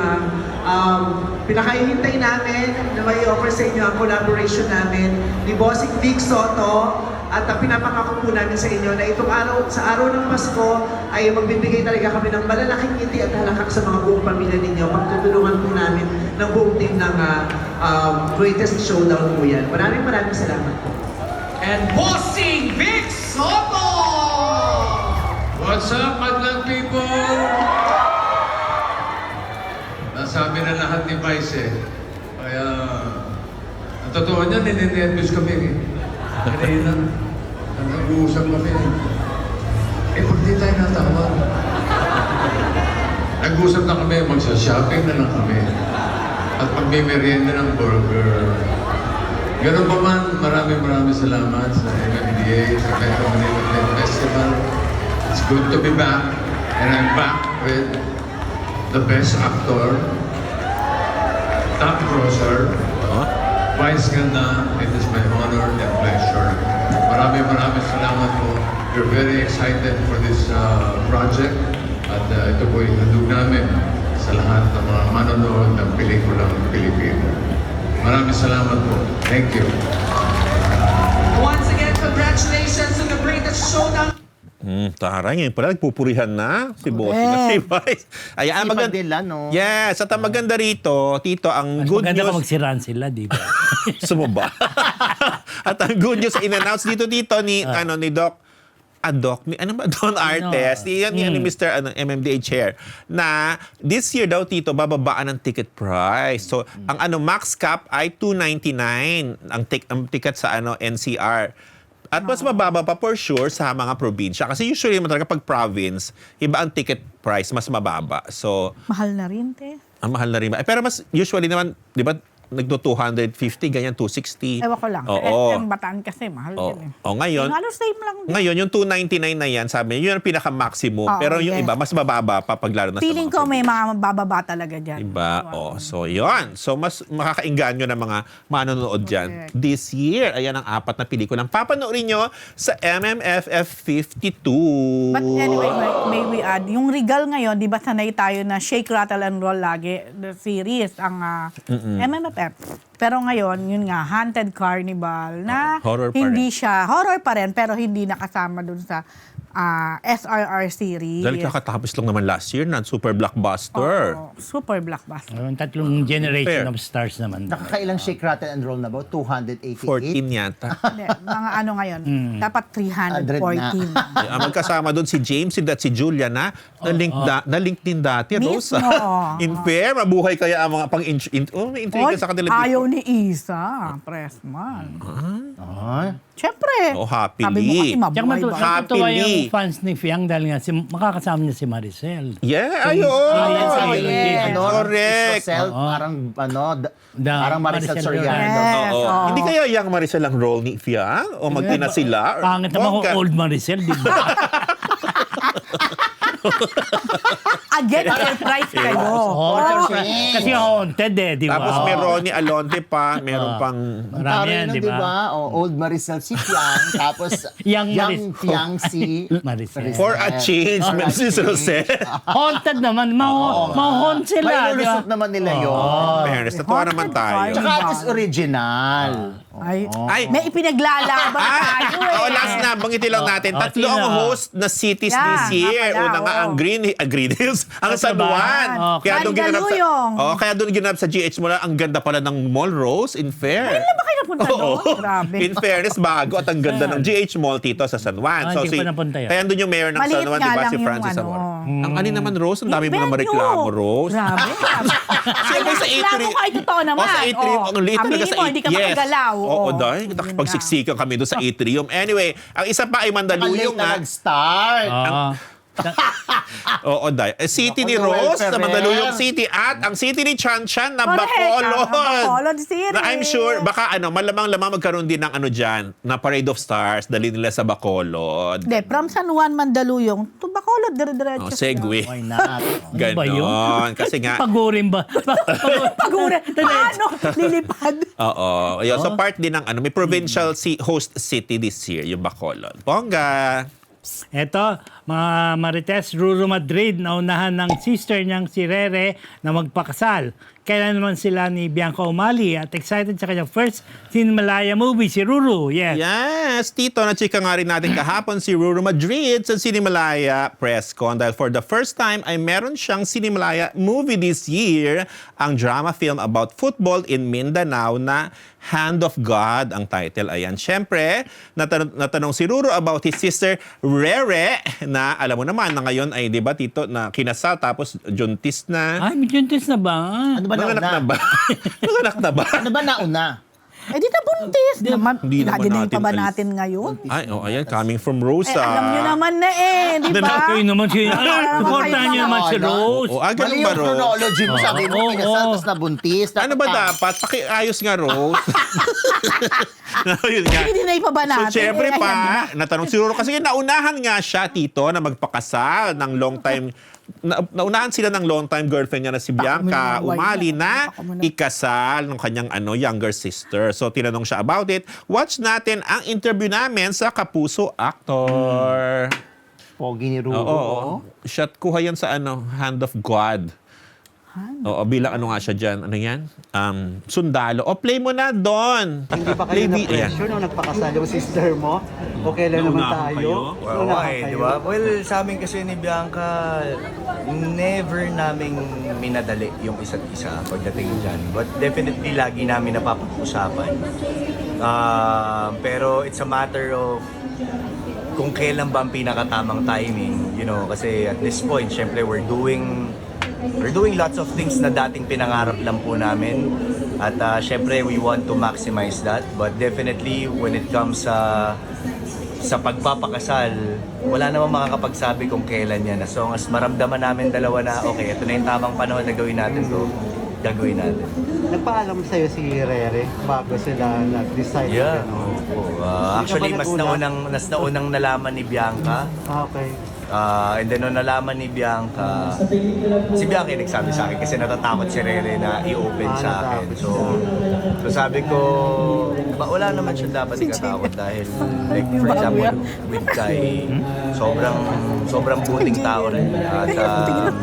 pinakahihintay namin na may offer sa inyo ang collaboration namin ni Bossing Vic Soto at pinapangako po namin sa inyo na itong sa araw ng Pasko ay magbibigay talaga kami ng malalaking ngiti at halakak sa mga buong pamilya ninyo. Pagtutulungan po namin ng buong team ng Greatest Showdown po yan. Maraming salamat po. And Bossing Vic Soto! What's up, Madlang people? Nasabi na lahat ni Vice Kaya, ang totoo niya, nininervous kami Kanina, nag-uusap kami pag di tayo natawag. Nag-uusap na kami, magsha-shopping na lang kami. At magmimerienda ng burger. Ganun pa man, maraming salamat sa MMDA, sa Metro Manila Film Festival. It's good to be back. And I'm back with the best actor top grocer, Vice Ganda, it is my honor and pleasure. Maraming salamat po. We're very excited for this project. At ito po yung handog namin sa lahat ng mga manonood ng pelikulang Pilipino. Maraming salamat po. Thank you. Once again, congratulations on the greatest showdown. Taray, ngayon pala, nagpupurihan na si Boss na si Vice. Ayan, Sipag nila, no? Yes, at ang maganda rito, Tito, ang Mas good maganda news... kung magsiraan sila, di ba? Sumaba. At ang good news, in-announce dito, ni Doc, Don Artes, yan ni Mr. MMDA Chair, na this year daw, Tito, bababaan ang ticket price. So, ang max cap ay $299 ang ticket sa NCR. At mas mababa pa for sure sa mga probinsya. Kasi usually naman talaga pag province, iba ang ticket price, mas mababa. So, Mahal na rin, te. ang mahal na rin. Pero mas usually naman, di ba, nagdo 250, ganyan, 260. Ewan ko lang. Oo. Yung Bataan kasi, mahal din eh. Ngayon, Halos same lang din. ngayon, yung 299 na yan, sabi niya, yun ang pinaka-maximum. Oo, Pero yung yes. iba, mas mababa pa pag lalo na Feeling sa ko may mga mabababa talaga dyan. Iba. So, yun. So, mas makakainganyo ng mga manonood dyan. Correct. This year, ayan ang 4 na pelikulang papanoorin nyo sa MMFF 52. But anyway, may we add, yung Regal ngayon, di ba sanay tayo na Shake, Rattle, and Roll lagi, the series, ang MMFF. Pero ngayon, yun nga, Haunted Carnival na Horror pa hindi siya, horror pa rin, pero hindi nakasama dun sa SRR series. Dahil kakatapos lang naman last year na super blockbuster. Oo, super blockbuster. Yung tatlong generation Fair. of stars naman. Nakakailang Shake, Rattle, and Roll na ba? 288? 14 yata. Hindi, mga ngayon, dapat 314. Magkasama doon si James at si Julia na na-link din dati, Mismo. Rosa. In fair, mabuhay kaya ang mga may intriga Oy, sa kanila. ayaw ni Isa, Pressman. Ay. Siyempre. Oh, happily. Sabi mo kasi Tsaka mabuhay ba? matutuwa Happily. yung fans ni Fiang dahil nga makakasama niya si Maricel. Yeah, ayun. yes. Correct. Rosel, parang, parang Maricel Maricel Soriano. Yes. Oo. Oo. Hindi kaya yung Maricel ang role ni Fiang? O magkina sila? Pangit naman kung old Maricel, di ba? Again, surprise kayo. Oo, kasi haunted di ba? Tapos may Ronnie Alonte pa, meron pang... Marami yan, di ba? Old Maricel si Fiang, tapos Young young Fiang si Maricel. For a change, Mrs. Rosel. Haunted naman, ma-haunt sila, May di ba? lulusot naman nila yun. Fairness, natuwa naman tayo. Tsaka it is original. Ay, Ay, may ipinaglalaban tayo eh. last na, banggitin lang natin. Tatlo sino? ang host na cities Yeah, this year. nga pala, Una nga ang Green Hills, ang San Juan. Okay. Doon ginanap Mandaluyong. kaya doon ginanap sa GH mo lang, ang ganda pala ng Mall Rose, in fair. Kailan ba kayo napunta doon? Grabe. In fairness, bago at ang ganda ng GH Mall Tito sa San Juan. Hindi ko pa napunta yun. Kaya doon yung mayor ng Maliit San Juan, nga di ba, lang si yung Francis ano. Zamora. Ang alin naman, Rose, ang dami mo Yung naman venue. reklamo, Rose. Grabe. Siyempre sa Reklamo eatery. ko ay totoo naman. Sa eatery, Oh. ang late talaga Aminin sa mo, hindi ka Yes. makagalaw. Oo, Oh. dahil Yun nakipagsiksikan kami doon sa atrium. Anyway, ang isa pa ay Mandaluyong Late na nga. nag-start. Oo, dahil. City ni Naku, Rose Noel na Ferrer. Mandaluyong City at ang city ni Chan Chan na Correct. Bacolod. Bacolod City. Na I'm sure, baka malamang magkaroon din ng dyan, na Parade of Stars, dali nila sa Bacolod. Hindi, from San Juan, Mandaluyong, to Bacolod, dire-diretso. Segue. Why not? Ano ba yun? Ganon. Kasi nga, Pagurin ba? Pagure. Paano? Lilipad. oo. Ayun, so part din ng may provincial host city this year, yung Bacolod. Bongga. Eto, mga Marites, Ruru Madrid, naunahan ng sister niyang si Rere na magpakasal. Kailan naman sila ni Bianca Umali at excited sa kanyang first Cinemalaya movie, si Ruru. Yes. Yes, Tito, na-chika nga rin natin kahapon si Ruru Madrid sa Cinemalaya press con dahil for the first time ay meron siyang Cinemalaya movie this year, ang drama film about football in Mindanao na Hand of God ang title. Ayan, syempre, natanong si Ruru about his sister Rere na alam mo naman na ngayon ay, di ba, Tito, na kinasal tapos juntis na. Ay, may juntis na ba? Ano ba Nanganak nauna? na ba? Nanganak na ba? Ano ba nauna? Eh, di na buntis. Hindi naman Dinay pa ba natin natin ngayon? Ay, ayan, coming from Rosa. Eh, alam nyo naman na di ba? Kayo naman si... Alam mo, Supportahan kayo niyo naman si naman. Rose. Ganun Mali ba, yung Rose? chronology mo. Sabi mo, Oo, kinasal, oo. tapos nabuntis. Ano ba dapat? Pakiayos nga, Rose. Yun nga. Hindi dinay pa ba So, natin? syempre Eh, ayan pa, na. natanong si Ruru. Kasi naunahan nga siya, Tito, na magpakasal ng long time naunahan sila ng long-time girlfriend niya na si Bianca Umali na ikasal ng kanyang younger sister. So, tinanong siya about it. Watch natin ang interview namin sa Kapuso Actor. Pogi ni Ruro. Oo. Shot kuha yan sa Hand of God. Oo, bilang nga siya dyan. Ano yan? Sundalo. O, play mo na doon. Hindi ba kayo na-pressure nung nagpakasal yung sister mo? O kailan naman tayo? Di ba? Well, sa amin kasi ni Bianca, never naming minadali yung isa't isa pagdating dyan. But definitely, lagi namin napapag-usapan. Pero it's a matter of kung kailan ba ang pinakatamang timing. Kasi at this point, syempre, we're doing lots of things na dating pinangarap lang po namin. At syempre, we want to maximize that. But definitely, when it comes sa pagpapakasal, wala namang makakapagsabi kung kailan yan. As long as maramdaman namin dalawa na, okay, ito na yung tamang panahon na gawin natin to, gagawin natin. Nagpaalam sa'yo si Rere bago sila nag-decide? Yeah. Actually, mas naunang nalaman ni Bianca. Okay. And then nung nalaman ni Bianca, si Bianca yung nagsabi sa akin kasi natatakot si Rere na i-open sa akin. So sabi ko, wala naman siya dapat ikatakot dahil like for example, with Kai, sobrang buting tao rin. At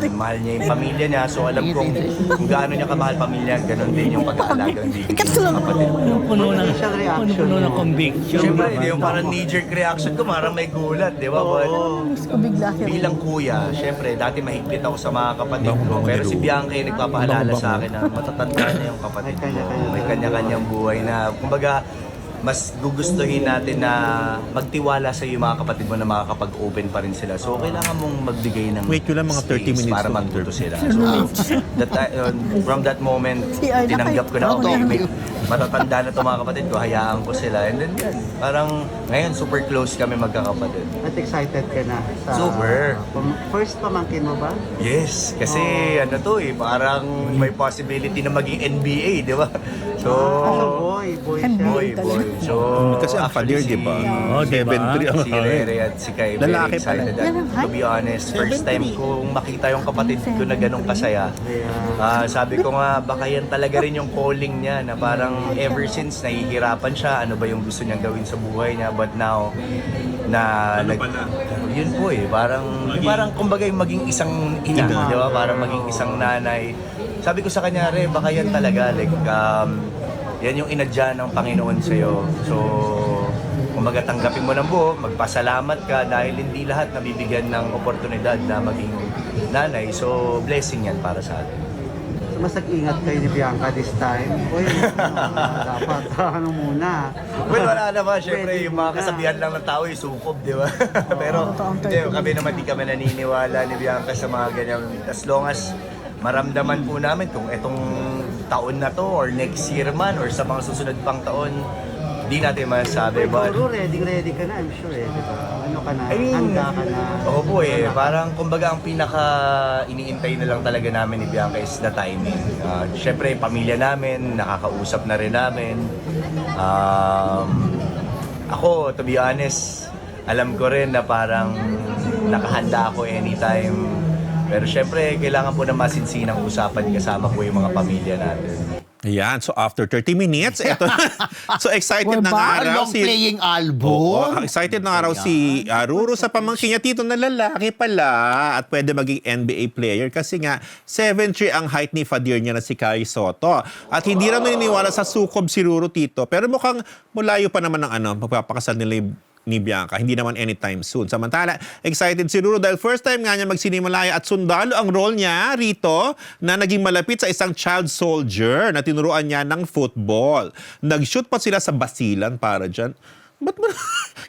mahal niya yung pamilya niya. So alam kong kung gaano niya kamahal pamilya, ganun din yung pag-aalaga ng kapatid. Puno ng conviction. Siyempre, yung parang knee-jerk reaction ko, parang may gulat, di ba? Bilang kuya, syempre, dati mahigpit ako sa mga kapatid ko. Pero si Bianca yung nagpapaalala sa akin na matatanda na yung kapatid ko. May kanya-kanyang buhay na, kumbaga, mas gugustuhin natin na magtiwala sa iyo mga kapatid mo na makakapag-open pa rin sila. So, kailangan mong magbigay ng Wait ko lang mga 30 minutes para to magtuto sila. So, from that moment, tinanggap ko na, okay, matatanda na ito mga kapatid ko, hayaan ko sila. And then yan, parang ngayon super close kami magkakapatid. At excited ka na? Super. First pamangkin mo ba? Yes, kasi parang may possibility na maging NBA, di ba? So, boy siya. So, kasi ang padir, di ba? Diba? 7'3" Si Rere at si Kai, very Lalaki excited. To be honest, first time kong makita yung kapatid ko na ganun kasaya. Sabi ko nga, baka yan talaga rin yung calling niya na parang ever since nahihirapan siya, ano ba yung gusto niyang gawin sa buhay niya. But now, yun po parang kumbaga yung maging isang ina, di ba? Parang maging isang nanay. Sabi ko sa kanya, Re, baka yan talaga, yan yung inadya ng Panginoon sa'yo. So, kumbaga tanggapin mo ng buo, magpasalamat ka dahil hindi lahat nabibigyan ng oportunidad na maging nanay. So, blessing yan para sa atin. So, mas nag-ingat kayo ni Bianca this time? Dapat muna. Well, wala naman. Siyempre, yung mga kasabihan lang ng tao, yung sukob, di ba? Pero, kami naman di kami naniniwala ni Bianca sa mga ganyan. As long as maramdaman po namin kung itong taon na to or next year man or sa mga susunod pang taon, di natin masasabi. Pero ready ka na, I'm sure diba? Ano ka na, handa ka na. Oo po parang kumbaga ang pinaka iniintay na lang talaga namin ni Bianca is the timing. Siyempre, pamilya namin, nakakausap na rin namin. Ako, to be honest, alam ko rin na parang nakahanda ako anytime. Pero syempre, kailangan po na masinsinang usapan kasama po yung mga pamilya natin. Ayan, so after 30 minutes, eto so excited na nga raw si playing album. Excited na nga raw si Ruro sa pamangkin niya tito na lalaki pala at pwede maging NBA player kasi nga 7'3" ang height ni Fadir niya na si Kai Soto. At hindi raw naniniwala sa sukob si Ruro tito, pero mukhang malayo pa naman ng magpapakasal nila ni Bianca. Hindi naman anytime soon. Samantala, excited si Ruro dahil first time nga niya magsinimalaya at sundalo ang role niya rito na naging malapit sa isang child soldier na tinuruan niya ng football. Nag-shoot pa sila sa Basilan para dyan. Ba't mo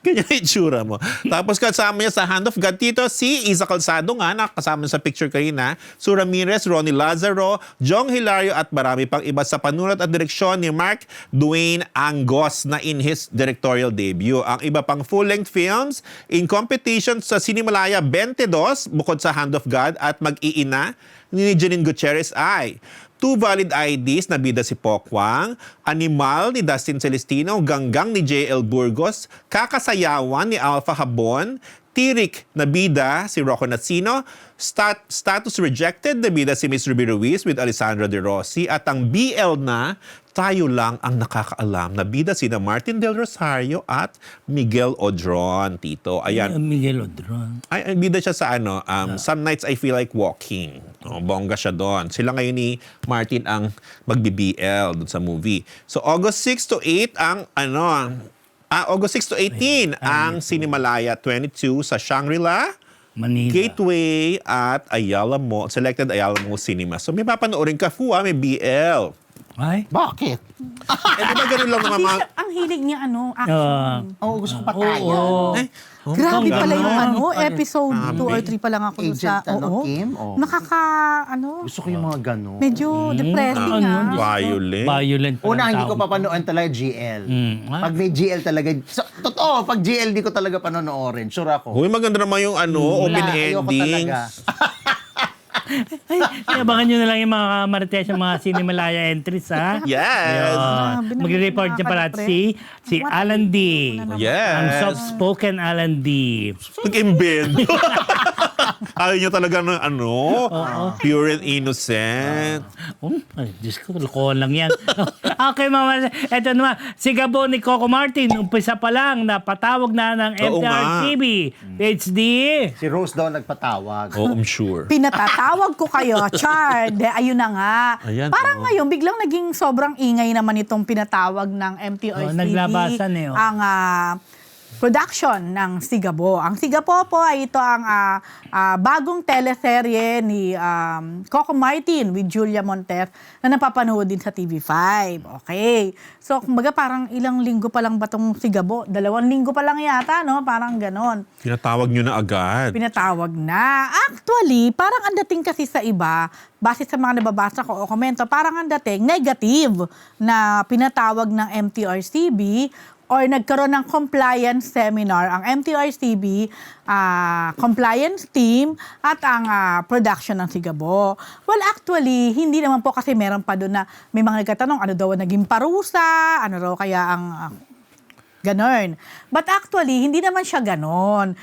ganyan yung itsura mo? Tapos kasama niya sa Hand of God dito si Isa Calzado nga, nakasama sa picture kanina, Sue Ramirez, Ronnie Lazaro, Jong Hilario at marami pang iba sa panulat at direksyon ni Mark Dwayne Angos na in his directorial debut. Ang iba pang full-length films in competition sa Cinemalaya 22 bukod sa Hand of God at Mag-iina ni Janine Gutierrez ay Two Valid IDs na bida si Pokwang, Animal ni Dustin Celestino, Ganggang ni JL Burgos, Kakasayawan ni Alpha Habon, Tirik na bida si Rocco Nacino, status rejected na bida si Miss Ruby Ruiz with Alessandra De Rossi, at ang BL na tayo lang ang nakakaalam na bida sina Martin Del Rosario at Miguel Odron, Tito. Ayan. Miguel Odron. Ay, bida siya sa Some Nights I Feel Like Walking. Bongga siya doon. Sila ngayon ni Martin ang magbi-BL doon sa movie. So August 6 to 8 ang August 6 to 18 ang Cinemalaya 22 sa Shangri-La, Manila. Gateway at Ayala Mall, selected Ayala Mall Cinema. So may papanoorin ka, may BL. Ay? Bakit? Eh, di ba ganun lang naman mga... Ang hilig niya, action. Gusto ko patayan. Eh, Grabe Ang pala yung ganon. episode 2 or 3 pa lang ako dun sa, Agent, Kim? Oh. Nakaka, Gusto ko yung mga gano'n. medyo depressing Violent. Violent. Una, palang hindi ko tawag. papanood talaga GL. Ah. Pag may GL talaga, totoo, pag GL di ko talaga panonoorin. Sure ako. Uy, maganda naman yung open Wala, ayoko endings. talaga. Ay, abangan nyo na lang yung mga Marites, yung mga Cinemalaya entries, ha? Yes. Grabe, Magre-report niya pala si Alan D. Yes. Ang soft-spoken Alan D. Nag-embed. Ayaw niya talaga ng pure and innocent. Ay, Diyos ko, lokohan lang yan. Okay, mama. Ito naman, si Gabo ni Coco Martin, umpisa pa lang, napatawag na ng Oo nga. MTRCB. PhD. Si Rose daw nagpatawag. Oh, I'm sure. Pinatatawag ko kayo, Char. Ayun na nga. Ayan, Parang ngayon, biglang naging sobrang ingay naman itong pinatawag ng MTRCB. naglabasan Ang production ng Sigabo. Ang Sigabo po ay ito ang bagong teleserye ni Coco Martin with Julia Monter na napapanood din sa TV5. Okay. So, kumbaga parang ilang linggo pa lang ba itong Sigabo? 2 linggo pa lang yata, no? Parang ganon. Pinatawag niyo na agad. Pinatawag na. Actually, parang ang dating kasi sa iba, base sa mga nababasa ko o komento, parang ang dating negative na pinatawag ng MTRCB or nagkaroon ng compliance seminar ang MTRCB, compliance team at ang production ng Sigabo. Well, actually, hindi naman po kasi meron pa doon na may mga nagkatanong ano daw naging parusa, ano raw kaya ang ganon. But actually, hindi naman siya ganon.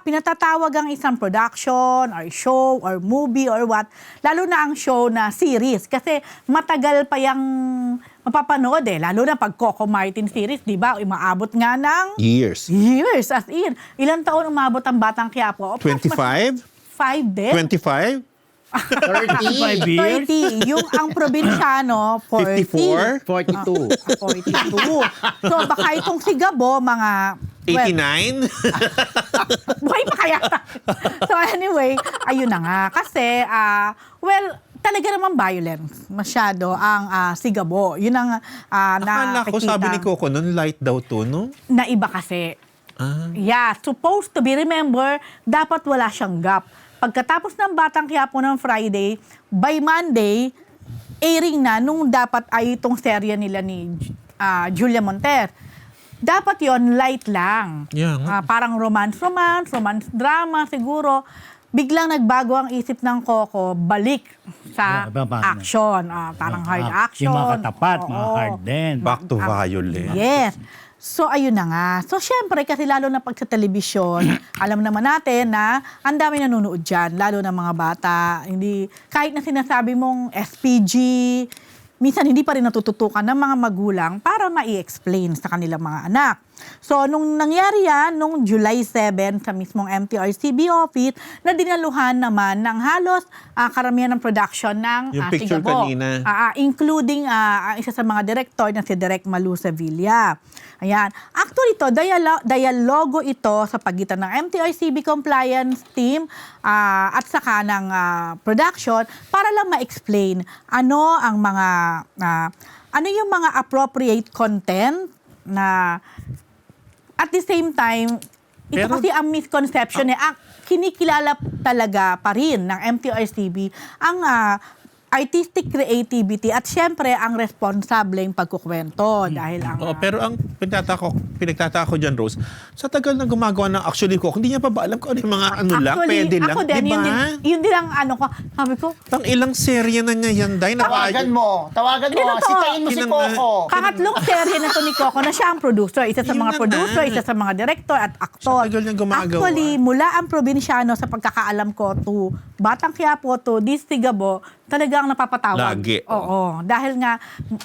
Pinatatawag ang isang production or show or movie or what, lalo na ang show na series. Kasi matagal pa yung mapapanood Lalo na pag Coco Martin series, di ba? Umaabot nga ng Years. as in. Ilang taon umabot ang Batang Quiapo? 25? 5 din? 25? 5 years? 30. Yung ang probinsyano, 40. 54? 42. So baka itong Sigabo, mga... 89? Buhay pa kaya? So anyway, ayun na nga. Kasi, talaga naman violence. Masyado ang Sigabo. Yun ang Akala ko, sabi ni Coco nun, light daw to, no? Na iba kasi. Yeah, supposed to be. Remember, dapat wala siyang gap. Pagkatapos ng Batang Quiapo ng Friday, by Monday, airing na nung dapat ay itong serye nila ni Julia Monter. Dapat yon light lang. Yeah, nga. Parang romance drama siguro. Biglang nagbago ang isip ng Coco, balik sa action. Parang hard action. Yung mga katapat, mga Oo. hard din. Back to violence. Yes. So, ayun na nga. So, syempre, kasi lalo na pag sa telebisyon, alam naman natin na ang dami nanonood dyan, lalo na mga bata. Hindi, kahit na sinasabi mong SPG, minsan hindi pa rin natututukan ng mga magulang para ma-i-explain sa kanilang mga anak. So, nung nangyari yan, nung July 7 sa mismong MTRCB office, na dinaluhan naman ng halos karamihan ng production ng Yung picture Sigabo. kanina. Including ang isa sa mga director na si Direk Malu Sevilla. Ayan. Actually ito, dialogo ito sa pagitan ng MTRCB compliance team at saka ng production para lang ma-explain ano ang mga ano yung mga appropriate content na at the same time, ito Pero- kasi ang misconception kinikilala talaga pa rin ng MTRCB ang artistic creativity at syempre ang responsableng pagkukwento dahil ang Pero ang pinagtataka ko dyan, Rose, sa tagal na gumagawa ng Actually Cook, hindi niya pa ba alam kung ano yung mga pwede lang, ako din, diba? yun din ang ko, sabi ko, Pang ilang serye na niya yan, Day. Tawagan mo. Sitayin mo si Coco. Pangatlong serye na to ni Coco na siya ang producer. Isa sa Yun mga na producer, nga. isa sa mga director at aktor. Sa tagal niyang gumagawa. Actually, mula ang probinsyano sa pagkakaalam ko to Batang Quiapo to Distigabo, talagang napapatawag. Lagi. Oo. Dahil nga,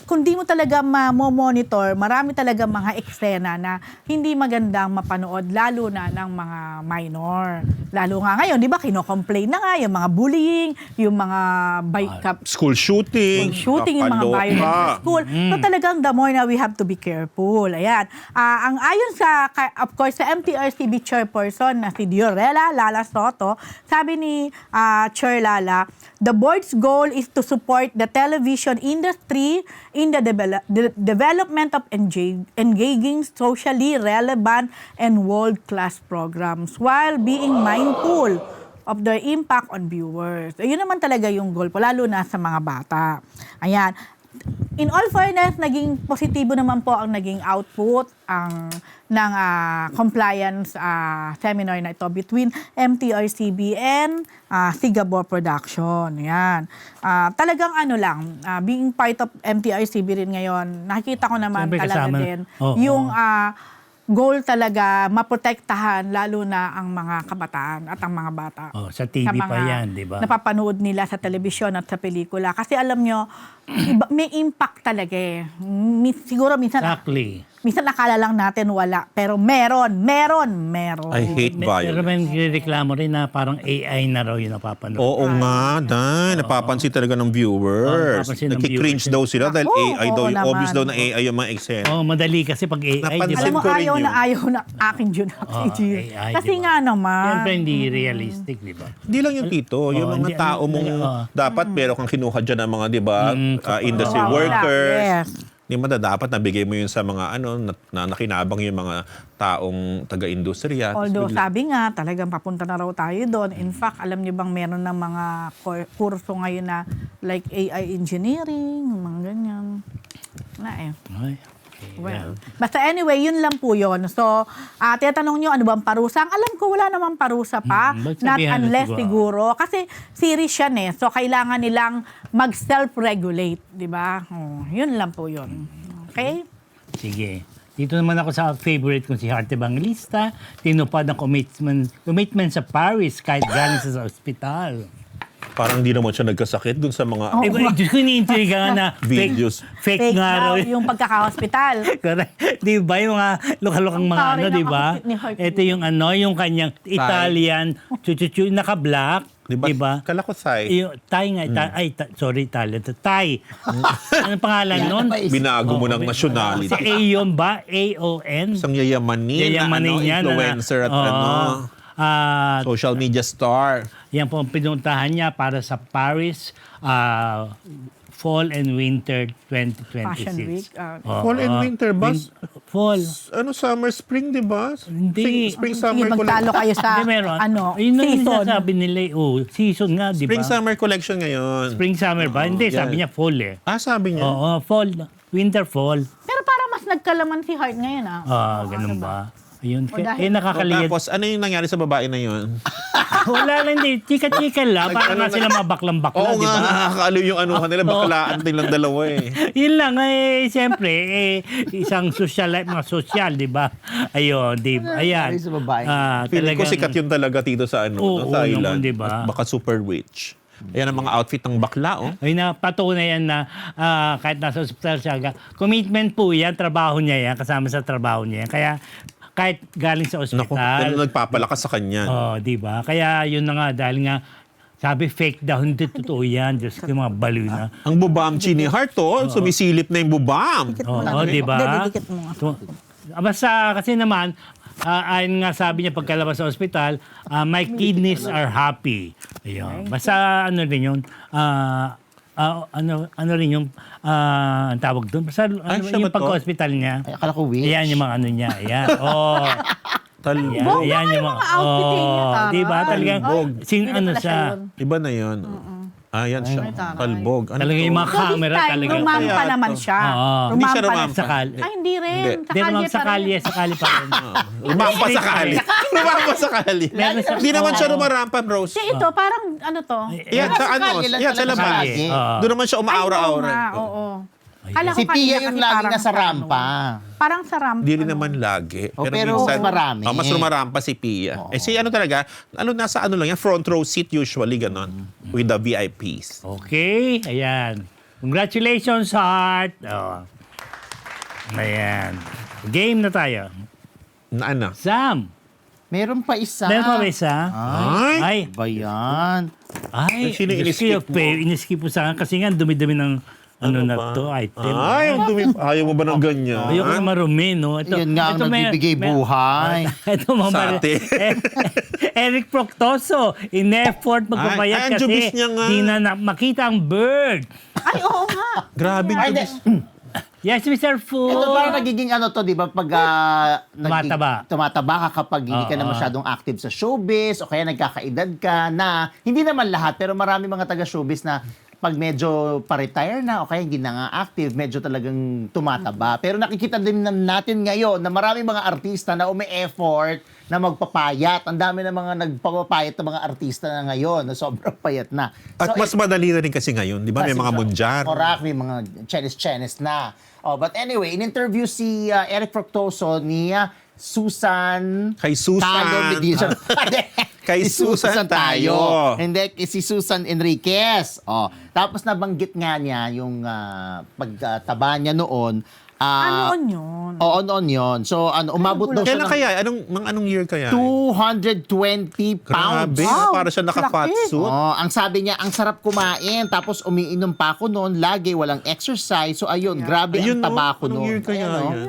kung di mo talaga monitor, marami talaga mga eksena na hindi magandang mapanood, lalo na ng mga minor. Lalo nga ngayon, di ba, kinocomplain na nga yung mga bullying, yung mga School shooting. yung mga violence sa school. So talagang the more na we have to be careful. Ayan. Ang ayon sa, of course, sa MTRCB chairperson na si Diorella Lala Soto, sabi ni Chair Lala, the board's goal is to support the television industry in the development of engaging, socially relevant, and world-class programs while being mindful of their impact on viewers. Ayun naman talaga yung goal po, lalo na sa mga bata. Ayan. In all fairness, naging positibo naman po ang naging output ng compliance seminar na ito between MTRCB and Sigabor Production. Yan. Talagang being part of MTRCB rin ngayon, nakikita ko naman Siyempre talaga kasama. din Oo. yung goal talaga maprotektahan lalo na ang mga kabataan at ang mga bata. Sa TV pa yan, di ba? Napapanood nila sa telebisyon at sa pelikula. Kasi alam nyo, may impact talaga eh. Siguro minsan, Exactly. minsan nakala lang natin wala. Pero meron. I hate Pero violence. may reklamo rin na parang AI na raw yung napapanood. Oo nga, Day. Napapansin talaga ng viewers. napapansin ng Nagki-cringe viewers. daw sila dahil Oo, AI daw. oo Yung naman. obvious daw na AI yung mga eksena. Madali kasi pag AI, di ba? Napansin Alam mo, ko rin ayaw yun. na akin yun. AI, Kasi diba? nga naman. Siyempre hindi realistic, di ba? Hindi lang yung tito, yung mga hindi, tao mong dapat pero kang kinuha dyan ng mga, di ba, industry Oo, workers. yes. Di ba dapat nabigay mo yun sa mga na nakinabang yung mga taong taga-industriya. Although sabi nga, talagang papunta na raw tayo doon. In fact, alam niyo bang meron ng mga kurso ngayon na like AI engineering, mga ganyan. Ay, okay, Well, basta anyway, yun lang po yun. So, tinatanong nyo, ano bang parusa? Ang alam ko, wala namang parusa pa. Not sabihan na unless siguro. siguro. Kasi series yan eh. So, kailangan nilang mag-self-regulate. Di ba? Yun lang po yun. Okay? Sige. Dito naman ako sa favorite kong si Heart Evangelista. Tinupad ang commitment sa Paris kahit galing sa ospital. Parang hindi naman siya nagkasakit dun sa mga Diyos ko, iniintriga nga na videos. fake nga raw. Yung pagkaka-hospital. Correct. Di ba yung mga lukalukang mga Sorry, di ba? nakakapit ni Heart. Ito yung kanyang Italian, naka-black. Diba? Di ba? Kala ko Sai. Yung Thai nga, sorry, Italian. Thai. Anong pangalan nun? Binago mo ng nationality. Si Ayon ba? A-O-N? Isang yayamanin na niya influencer at social media star. Yan po ang pinuntahan niya para sa Paris Fall and Winter 2026. Fashion Week. Fall and winter ba? Fall. Summer, spring, di ba? Hindi. Spring, Sige, summer magtalo kayo sa Hindi, meron. season. Yun ang sinasabi nila. Season nga, di ba? Spring, summer collection ngayon. Spring, summer ba? Hindi, yan. sabi niya fall eh. Sabi niya. Oo, fall. Winter, fall. Pero parang mas nagkalaman si Heart ngayon Ganun ba? Ayun. dahil- Nakakaliyad. Tapos, ano yung nangyari sa babae na yun? Wala lang din. Chika-chika lang. Para nga sila mabaklang-bakla, Oo di nga, ba? nakakaaliw yung anuhan nila. Baklaan nilang dalawa eh. Yun lang, siyempre, isang mga social, di ba? Ayun, di ba? Ayan. Ay, sa babae. Feeling ko sikat yun talaga dito sa Oo, sa naman, island. di ba? At baka super rich. Ayan ang mga outfit ng bakla, oh. Ay na patunayan na kahit nasa ospital siya, commitment po yan, trabaho niya yan, kasama sa trabaho niya yan. Kaya kahit galing sa Naku, ospital. nagpapalakas sa kanya. Di ba? Kaya yun na nga, dahil nga, sabi fake daw, hindi totoo yan. Diyos ko, mga baliw na. Ang bubamchi ni Heart, sumisilip na yung bubam. Oo, di ba? Hindi, dikit mo nga. Basta kasi naman, ayon nga sabi niya pagkalabas sa ospital, my kidneys are happy. Ayun. Basta ano rin yun, ano rin yung ang tawag doon. Basta siya yung ba to? pagka-hospital niya. Ay, akala ko wish. Ayan yung mga ano niya. Ayan. Bongga Ayan nga yung mga outfit niya, taray. di ba? Talagang, Bog. Hindi ano pala siya. yun. Iba na yun. Ayan siya. Kalbog. Ano Talaga to? yung mga So this camera time, talaga. rumampa Kaya naman to. siya. Oo. Hindi siya Rumampa rumampa. Sakali. Ay, hindi rin. Hindi. Hindi naman sakali pa rin. Rumampa sakali. Rumampa sakali. Meron sa- Hindi naman siya rumarampa, Rose. Siya ito, parang ano to? Yan, sa ano? sakali lang Yan, sa talaga labas. lagi. Doon naman siya Ay, oo umaaura-aura. nga, oo. Kala ko Si kanina Pia kasi yung lagi parang nasa sa rampa. Parang sa rampa. Hindi rin naman lagi. Oh, pero marami. Mas rumarampa si Pia. Eh si ano talaga, nasa ano lang yan, front row seat usually, ganon. With the VIPs. Okay, ayan. Congratulations, Heart. Oh. Ayan. Game na tayo. Na ano? Sam, Meron pa isa. meron pa ba isa? Ay! Ay, Ba yan? ay. Sino in-skip mo? In-skip mo sa akin kasi nga dumi-dumi ng ano na ba? to, item. Ay, ang dumi. Ayaw mo ba ng ganyan? Ayoko na marumi, no? Yun nga ang nagbibigay buhay. Ito, mga Sa atin. Eric Proctoso, in effort Ay, magpapayat ang jubis kasi niya nga. di na makita ang bird. Ay, oo nga. Grabe. Ay, jubis. Yes, Mr. Fu. Ito parang nagiging ano to, di ba? Pag Tumataba. tumataba ka kapag hindi ka na masyadong active sa showbiz o kaya nagkakaedad ka na, hindi naman lahat, pero marami mga taga-showbiz na pag medyo pa-retire na o kaya hindi na nga active, medyo talagang tumataba. Pero nakikita din natin ngayon na marami mga artista na umi-effort na magpapayat. Ang dami na mga nagpapapayat ng mga artista na ngayon na sobrang payat na. At mas madali na rin kasi ngayon, di ba? May mga mundyar. Correct, may mga chenis-chenis na. Oh, but anyway, in-interview si Eric Proctoso ni Susan... Kay Susan. Tayo, hindi siya... Kay Si Susan tayo. Hindi, si Susan Enriquez. Oh, tapos nabanggit nga niya yung pagtaba niya noon. Ano yun? Oo, noon yun. So, umabot daw siya Kailan ng kaya? Anong year kaya? 220 pounds. Grabe. Wow, Para siya naka-fat laki. suit. Oh, ang sabi niya, ang sarap kumain. Tapos umiinom pa ako noon, lagi walang exercise. So ayun, grabe Ayun, ang taba ko Anong noon. year kaya Ayun, oh. yan?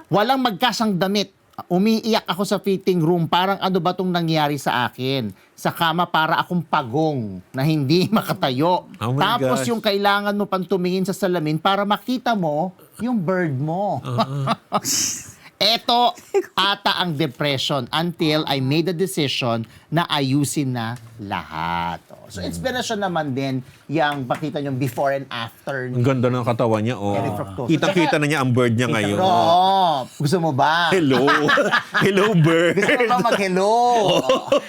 Walang magkasang damit. Umiiyak ako sa fitting room. Parang ano ba tong nangyari sa akin? Sa kama para akong pagong na hindi makatayo. Oh my Tapos gosh. yung kailangan mo pang tumingin sa salamin para makita mo yung bird mo. Eto ata ang depression until I made the decision na ayusin na lahat. So inspiration naman din yung pakita nyo before and after. Ang ganda ng katawan niya, oh. Eric Proctoso. Kitang-kita na niya ang bird niya ngayon. Oo. Gusto mo ba? Hello. Hello, bird. Gusto mo ba mag-hello?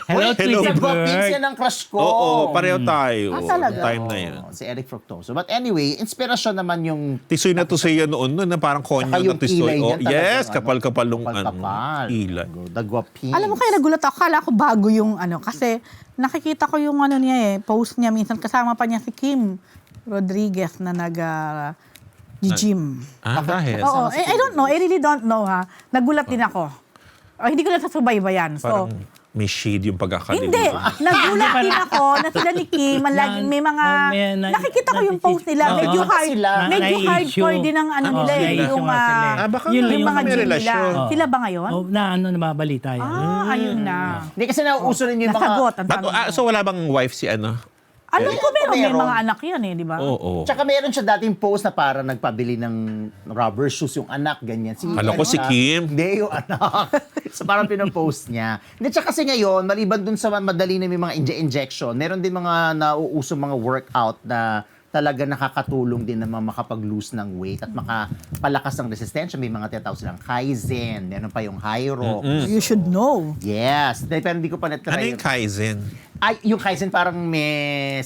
Hello, Uy, Tweety nagwa-pins Bird. yan ng crush ko. Oo, pareho tayo. talaga? Time na yan. Si Eric Proctoso. But anyway, inspirasyon naman yung Tisoy na tusoy yan noon, na parang konyo saka na yung tisoy. kilay Oh, niya talagang, yes, kapal-kapal yung kapal-kapal. kilay. Dagwa-pins. Alam mo kaya nagulat ako, kala ko bago yung ano, kasi nakikita ko yung ano niya post niya minsan, kasama pa niya si Kim Rodriguez na nag-gym. Dahil. Oo, I don't know, I really don't know ha. Nagulat din ako. Hindi ko na sasubaybayan. So, Parang may shade yung pagkakalimutan. hindi. Nagulat din ako na sila ni Kim, may mga, nakikita ko yung post nila, medyo hardcore din ang ano nila yung baka Yun lang yung yung mga may gym relasyon. nila. Sila ba ngayon? Oh, nababalita yan. Ayun na. Hindi kasi nauuso rin yung mga... Nasagot. Ang sabi ko. So wala bang wife si ano? Ano ko meron? May Meron. mga anak yan di ba? Oo. Tsaka meron siya dating post na para nagpabili ng rubber shoes yung anak, ganyan. Kala ko si Kim. Hindi, yung anak. So parang pinopost niya. Hindi, tsaka kasi ngayon, maliban dun sa madali na may mga injection, meron din mga nauuso mga workout na talaga nakakatulong din na makapag-lose ng weight at makapalakas ng resistensya. May mga tinatawag silang Kaizen, meron pa yung Hyro. You should know. Yes. Pero hindi ko pa Ano na-try. yung Kaizen? Ay, yung Kaizen parang may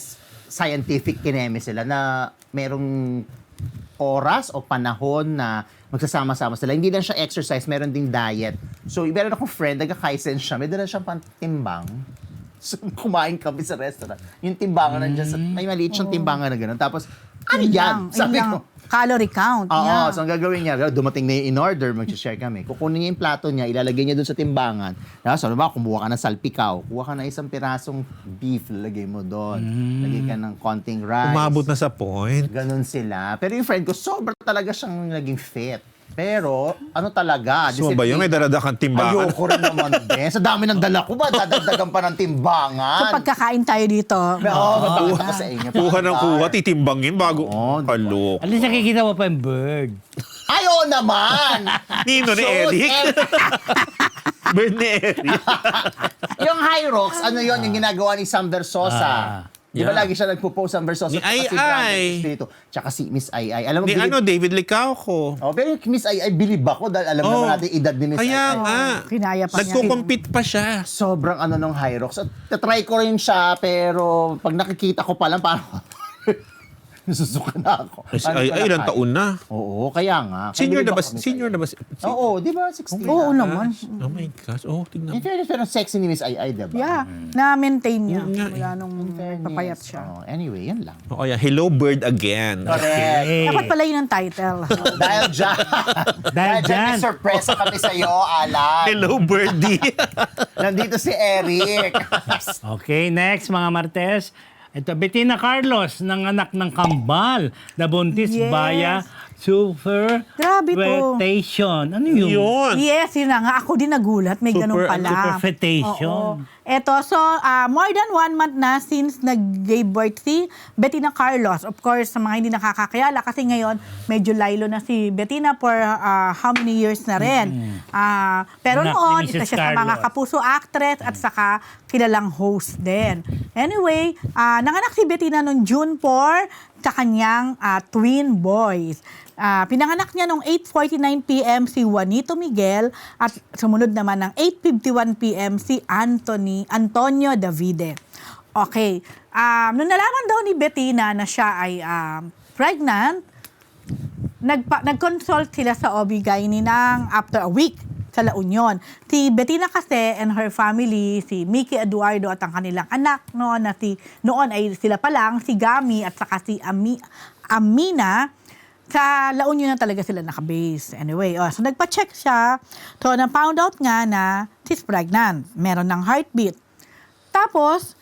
scientific kineme sila na merong oras o panahon na magsasama-sama sila. Hindi lang siya exercise, meron ding diet. So, meron akong friend, nagka-Kaizen siya, may dala siyang pantimbang. So, kumain kami sa restaurant. Yung timbangan nandiyan sa, may maliit siyang timbangan na gano'n. Tapos, ano yan? Sabi ko, Calorie count. oo, yeah. so ang gagawin niya, dumating na yung in-order, mag-share kami. Kukunin niya yung plato niya, ilalagay niya doon sa timbangan. So, ano ba, kumuha ka ng salpikaw, kuha ka na isang pirasong beef, lalagay mo doon. Lagay ka ng konting rice. Umabot na sa point. Ganon sila. Pero yung friend ko, sobrang talaga siyang naging fit. Pero, ano talaga? So ba yun? May daradakan timbangan. Ayoko rin naman din. Sa dami ng dala ko ba, dadagdagan pa ng timbangan? So pagkakain tayo dito. Oo, mapakita ko sa inyo. Kuha ng kuha, titimbangin bago. Oo, diba? Kalok. At least nakikita mo pa yung bird. Ay, oo naman! Nino ni So, Eric. Bird ni Eric. Yung Hyrox, ano yon yung ginagawa ni Sam Versosa. Di ba Yeah. lagi siya nagpo-post ang versos? Ni Tsaka si Ai Brandon Ai. Espiritu. Tsaka si Miss Ai Ai. Alam mo, Ni David Licauco. Oh, pero Miss Ai Ai, bilib ako dahil alam naman natin edad ni Miss Ai Kaya Ai. nga. Kinaya pa niya. Nagko-compete pa siya. Sobrang ng high rocks. At try ko rin siya, pero pag nakikita ko pa lang, parang nasusuka na ako. Ilang taon na. Oo, kaya nga. Senior Bilib na ba? ako, Miss Senior Ai na ba? Oo, di ba? 16 Oo na. naman. Oh my gosh. Oh, tingnan In mo. fairness, pero sexy ni Miss Ai Ai, di ba? Yeah, na-maintain niya. nga Wala nung papayat siya. Oh, anyway, yan lang. Oh, yeah. Hello, bird again. Correct. Dapat pala yun ang title. Dahil dyan. Dahil dyan. may sorpresa kami sa'yo, Alan. Hello, birdie. Nandito si Eric. Okay, next mga Martes. Ito, Bettina Carlos, ng anak ng kambal, nabuntis Yes. via Grabe po. superfetation. Ano yun? Yun. Yes, yun na nga. Ako din nagulat. May ganun pala. Superfetation. Oo. Eto, so, more than 1 month na since nag-gave birth si Bettina Carlos. Of course, sa mga hindi nakakakayala, kasi ngayon, medyo laylo na si Bettina for how many years na rin. Pero Anak ni noon, Mrs. isa siya sa mga Carlos. kapuso actress at saka kilalang host din. Anyway, nanganak si Bettina noong June 4 sa kanyang twin boys. Pinanganak niya noong 8:49 p.m. si Juanito Miguel at sumunod naman ng 8:51 p.m. si Antonio Davide. Okay. Nung nalaman daw ni Bettina na siya ay pregnant, nag-consult sila sa OB-GYN ng after a week sa La Union. Si Bettina kasi and her family, si Mickey Eduardo at ang kanilang anak noon ay sila pa lang, si Gami at saka si Amina, sa La Union na talaga sila nakabase. Anyway, so nagpa-check siya. So, na-found out nga na she's pregnant. Meron ng heartbeat. Tapos,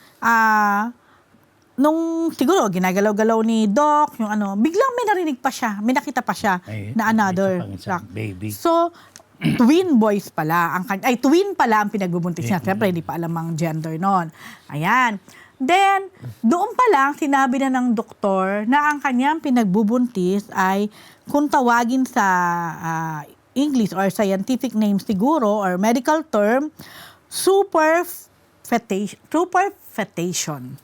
nung siguro ginagalaw-galaw ni Doc, yung biglang may narinig pa siya, may nakita pa siya na another may isang baby. So, twin boys pala. Twin pala ang pinagbubuntis niya. Siyempre, hindi pa alam ang gender noon. Ayan. Then, doon pa lang, sinabi na ng doktor na ang kanyang pinagbubuntis ay kung tawagin sa English or scientific name siguro or medical term, superfetation.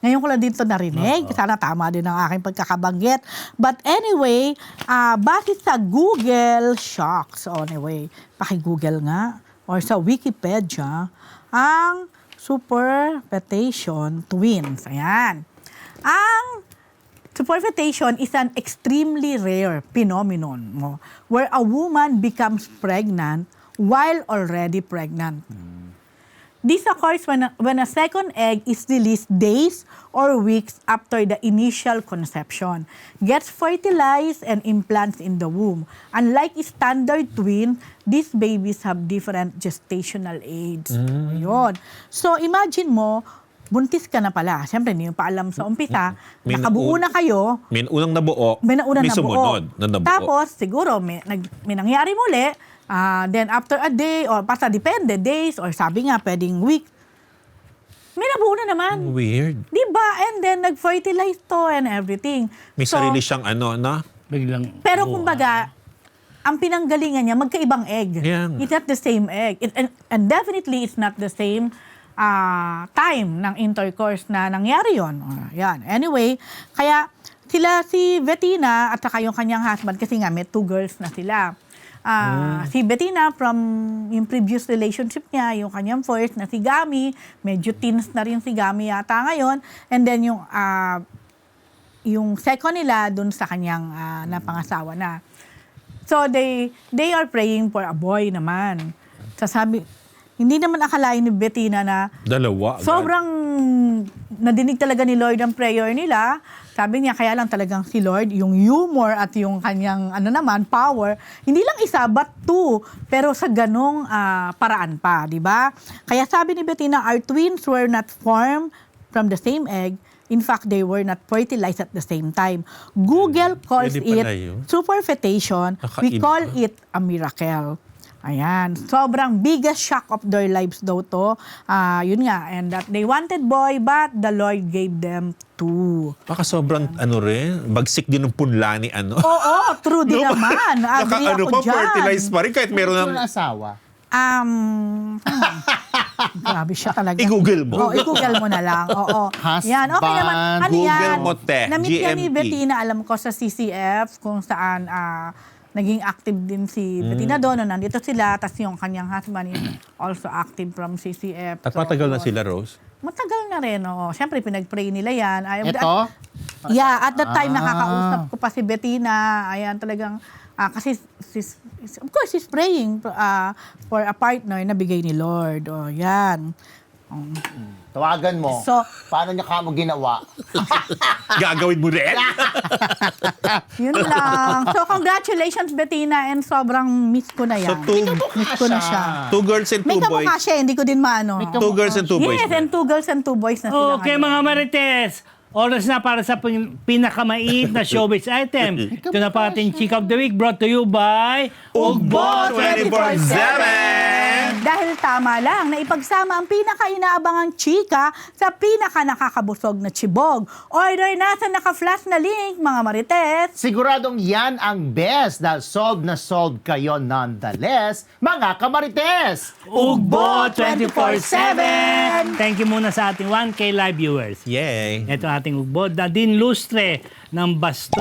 Ngayon ko lang dito narinig. Sana tama din ang aking pagkakabanggit. But anyway, base sa Google Shocks, anyway, paki-Google nga, or sa Wikipedia, ang superfetation twins. Ayan. Ang superfetation is an extremely rare phenomenon where a woman becomes pregnant while already pregnant. This occurs when a second egg is released days or weeks after the initial conception, gets fertilized and implants in the womb. Unlike standard twin, these babies have different gestational age. Yun. So imagine mo, buntis ka na pala. Siyempre, hindi mo pa alam sa umpisa. Nakabuo na kayo. May unang nabuo. May naunang sumunod na nabuo. Tapos, siguro, may nangyari muli. Then after a day, or basta depende, days, or sabi nga, pwedeng week, may nabuo na naman. Weird. Diba? And then, nag-fertilize to and everything. May So, sarili siyang na? Biglang pero kumbaga, ang pinanggalingan niya, magkaibang egg. Yeah. It's not the same egg. And definitely, it's not the same time ng intercourse na nangyari yon. Yan. Anyway, kaya si Bettina at saka yung kanyang husband, kasi nga may 2 girls na sila. Si Bettina from yung previous relationship niya, yung kanyang first na si Gami, medyo teens na rin si Gami yata ngayon. And then yung second nila dun sa kanyang napangasawa na. So they are praying for a boy naman. Sasabi, hindi naman akalain ni Bettina na Dalawa. sobrang nadinig talaga ni Lord ang prayer nila. Sabi niya, kaya lang talagang si Lord, yung humor at yung kanyang power, hindi lang isa but 2, pero sa ganong paraan pa, di ba? Kaya sabi ni Bettina, our twins were not formed from the same egg. In fact, they were not fertilized at the same time. Google calls Pwede pala it yun. superfetation. We Kakaiba. call it a miracle. Ayan. Sobrang biggest shock of their lives daw to. Yun nga. And that they wanted boy, but the Lord gave them 2. Baka sobrang bagsik din ng punla ni Oo, true din naman. Agree ako dyan. fertilize pa rin kahit meron Sino ng... asawa? Grabe siya talaga. I-Google mo. Oo, i-Google mo na lang. Oo. Husband, Yan, okay naman. Ano Google yan? mo, te. Na-meet yan ni GMT. Bettina, alam ko, sa CCF, kung saan naging active din si Bettina doon. Nandito sila, tas yung kanyang husband is also active from CCF. At matagal na sila, Rose? Matagal na rin, oo. Siyempre, pinag-pray nila yan. Ito? Yeah, at that time, nakakausap ko pa si Bettina. Ayan, talagang, kasi, of course, she's praying for a partner na bigay ni Lord. O, yan. Tawagan mo. So, Paano niya kamo ginawa? Gagawin mo rin? yun lang. So, congratulations, Bettina, and sobrang miss ko na yan. Miss ko na siya. 2 girls and 2 May boys. kamukha siya, hindi ko din maano. 2 girls and 2 boys. Yes, and 2 girls and 2 boys na sila. Okay, ngayon. mga Marites. Oras na para sa pinakamait na showbiz item. Ito na pa ating Chick of the Week brought to you by Ugbo 24/7! Dahil tama lang na ipagsama ang pinaka-inaabangang chika sa pinaka-nakakabusog na chibog. Order na sa naka-flash na link, mga Marites. Siguradong yan ang best dahil na solve kayo nonetheless, mga kamarites! Ugbo 24/7! Thank you muna sa ating 1K live viewers. Yay! Ito ating ugbo. Nadine Lustre ng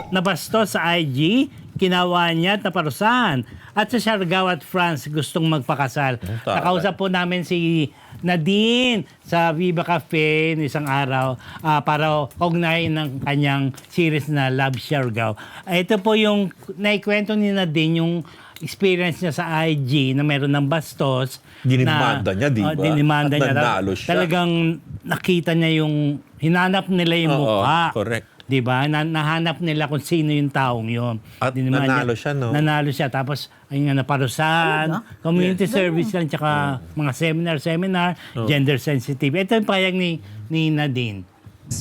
nabasto sa IG, kinawa niya at naparusahan. At sa Siargao at France, gustong magpakasal. Nakausap po namin si Nadine sa Viva Cafe isang araw para ugnayin ng kanyang series na Love Siargao. Ito po yung naikwento ni Nadine, yung experience niya sa IG na meron ng bastos. Dinimanda niya, di ba? Dinimanda At niya. nanalo siya. Talagang nakita niya yung, hinanap nila yung Oo, mukha. correct. Di ba? Nahanap nila kung sino yung taong yun. At Dinimanda nanalo siya, no? Nanalo siya. Tapos, ayun nga, naparusahan, community service lang, tsaka mga seminar, gender sensitive. Ito yung payag ni Nadine.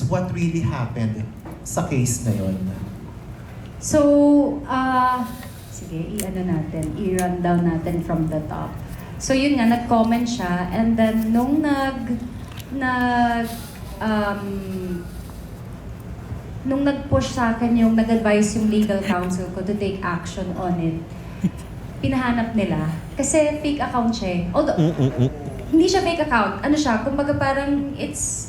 What really happened sa case na yun? So, sige, i-run down natin from the top. So yun nga, nag-comment siya, and then nung nung nag-push sa akin yung nag-advise yung legal counsel ko to take action on it, pinahanap nila. Kasi fake account siya eh. Although, hindi siya fake account. Ano siya, kumbaga parang it's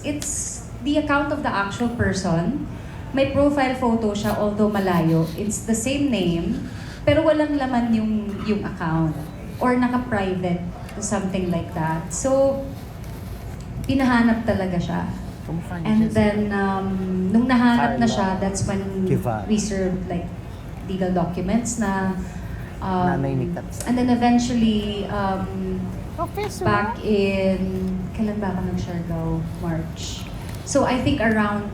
the account of the actual person. May profile photo siya, although malayo. It's the same name, pero walang laman yung account. Or naka-private, something like that. So, pinahanap talaga siya. And then, nung nahanap na siya, that's when we served like legal documents na and then eventually, back in, kailan ba ako nag-Siargao? March. So I think around,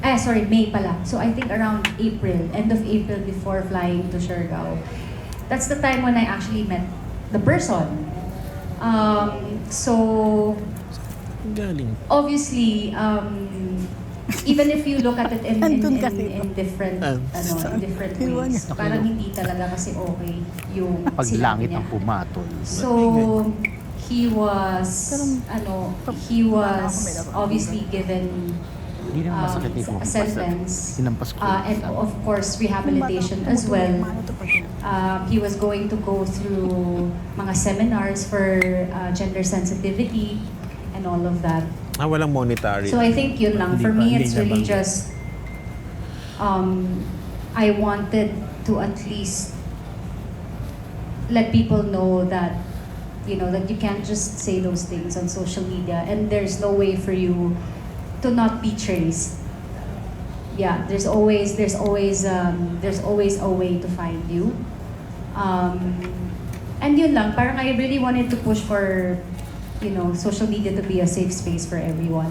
May pala. So I think around April, end of April before flying to Siargao. That's the time when I actually met the person. So, obviously, even if you look at it in different ways, parang hindi talaga kasi okay yung Paglangit sinabi ang niya. pumatol. So, he was obviously given Hindi naman masakit yung a sentence, Hinampas ko. and of course rehabilitation as well. He was going to go through mga seminars for gender sensitivity and all of that. Walang monetary. So I think yun lang. For me, it's really just, I wanted to at least let people know that, that you can't just say those things on social media and there's no way for you to not be traced. Yeah, there's always a way to find you. And yun lang, parang I really wanted to push for, social media to be a safe space for everyone.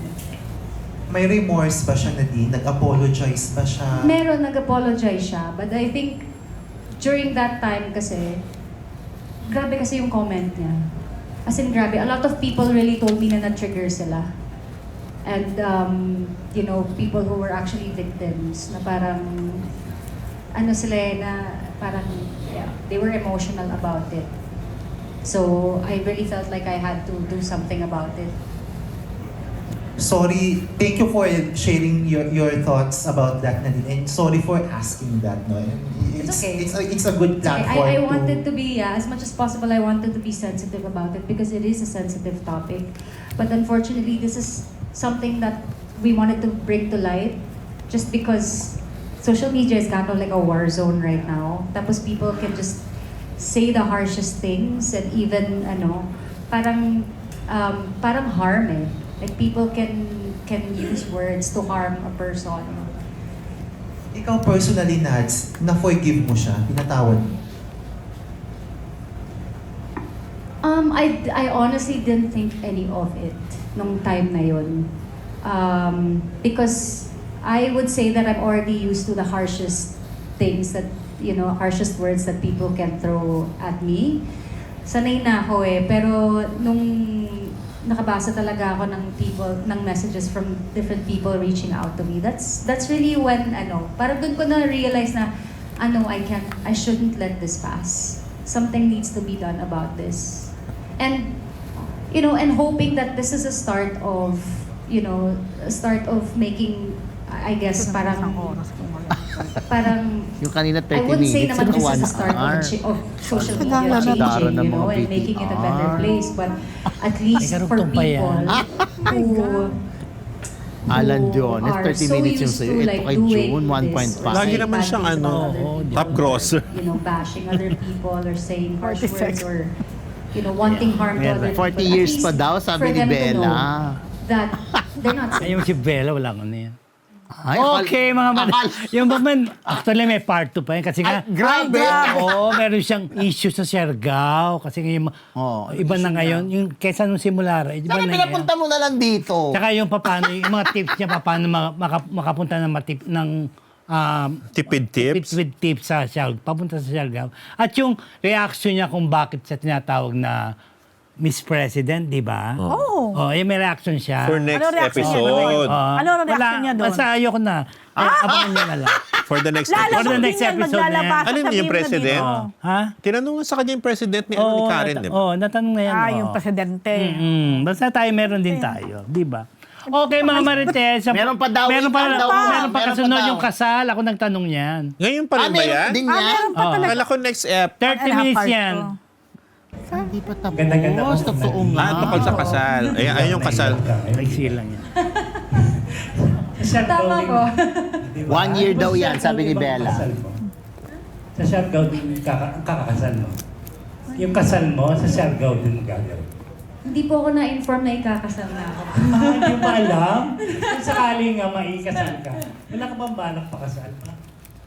May remorse ba siya, Nadine? Nag-apologize ba siya? Meron, nag-apologize siya. But I think, during that time kasi, grabe kasi yung comment niya. As in, grabe. A lot of people really told me na na-trigger sila. And, people who were actually victims, na parang, they were emotional about it. So, I really felt like I had to do something about it. sorry, thank you for sharing your thoughts about that, Nadine. And sorry for asking that. No? It's okay. It's a good platform. I wanted to be, as much as possible, I wanted to be sensitive about it because it is a sensitive topic. But unfortunately, this is something that we wanted to bring to light just because social media is kind of like a war zone right now. Tapos people can just say the harshest things and even, parang harm eh. Like people can use words to harm a person. Ikaw personally, Nads, na-forgive mo siya, pinatawad mo. I honestly didn't think any of it nung time na yun. Because I would say that I'm already used to the harshest things that, harshest words that people can throw at me. Sanay na ako eh, pero nung nakabasa talaga ako ng messages from different people reaching out to me, that's really when, parang dun ko na-realize na, I shouldn't let this pass. Something needs to be done about this. And, and hoping that this is a start of making, I guess, parang Yung kanina 30 I wouldn't say minutes, naman this is 1 the start hour. of social media Dara changing, ng mga and making it a better BTR. place. But at least May for karugtong pa people yan. who Alan Jones, are 30 so minutes yung used sa'yo. to, Ito like, kay doing June, this, 1.5. Lagi saying naman bad siyang things about other people, top crosser. bashing other people or saying harsh 40 words or wanting harm to other people. 40 years At pa least daw, sabi for ni them to Bella. know that they're not safe. Ayun si Bella, wala ko na yan. Ay, Okay, mga yung baman, actually may part 2 pa yun. Kasi nga, grabe! Oo, meron siyang issue sa Siargao. Kasi nga yung, iba na ngayon. Yung kesa nung simulara, iba Saka na pinapunta mo na lang dito. Tsaka yung yung mga tips niya, paano makapunta ng Tipid tips. tipid tips sa Siargao, papunta sa Siargao. At yung reaction niya kung bakit siya tinatawag na Miss President, di ba? Oh. Oh, yung may reaction siya. For next Ano reaction niya doon? episode. Ano ang reaction niya doon? Basta ayoko na. Abangan niya na lang. For the next Lalo episode. For the kung next din yan episode na yan. maglalabas, Alin sabihin yung mo na president? dito. Ha? Tinanong nga sa kanya yung president ni, ni Karen. di ba? Natanong na yan. Yung presidente. Basta tayo meron din tayo, di ba? Okay, mga Marites. Meron pa daw, Meron pa, meron pa. meron pa Meron pa kasunod daw. yung kasal. Ako nagtanong yan. Ngayon pa rin ba yan? Din yan? Meron pa talaga. Kala ko next ep. 30 minutes part yan. Hindi pa tapos. Ganda-ganda mo. Totoo nga. Tungkol sa kasal. Ayun yung kasal. Maiksi lang yan. Tama ko. 1 year daw yan, sabi ni Bella. Sa Siargao din ang kakakasal mo. Yung kasal mo, sa Siargao din gagawin. Hindi po ako na-inform na ikakasal na ako. Hindi mo alam? Kung sakali nga maikasal ka, wala ka bang balak pakasal pa?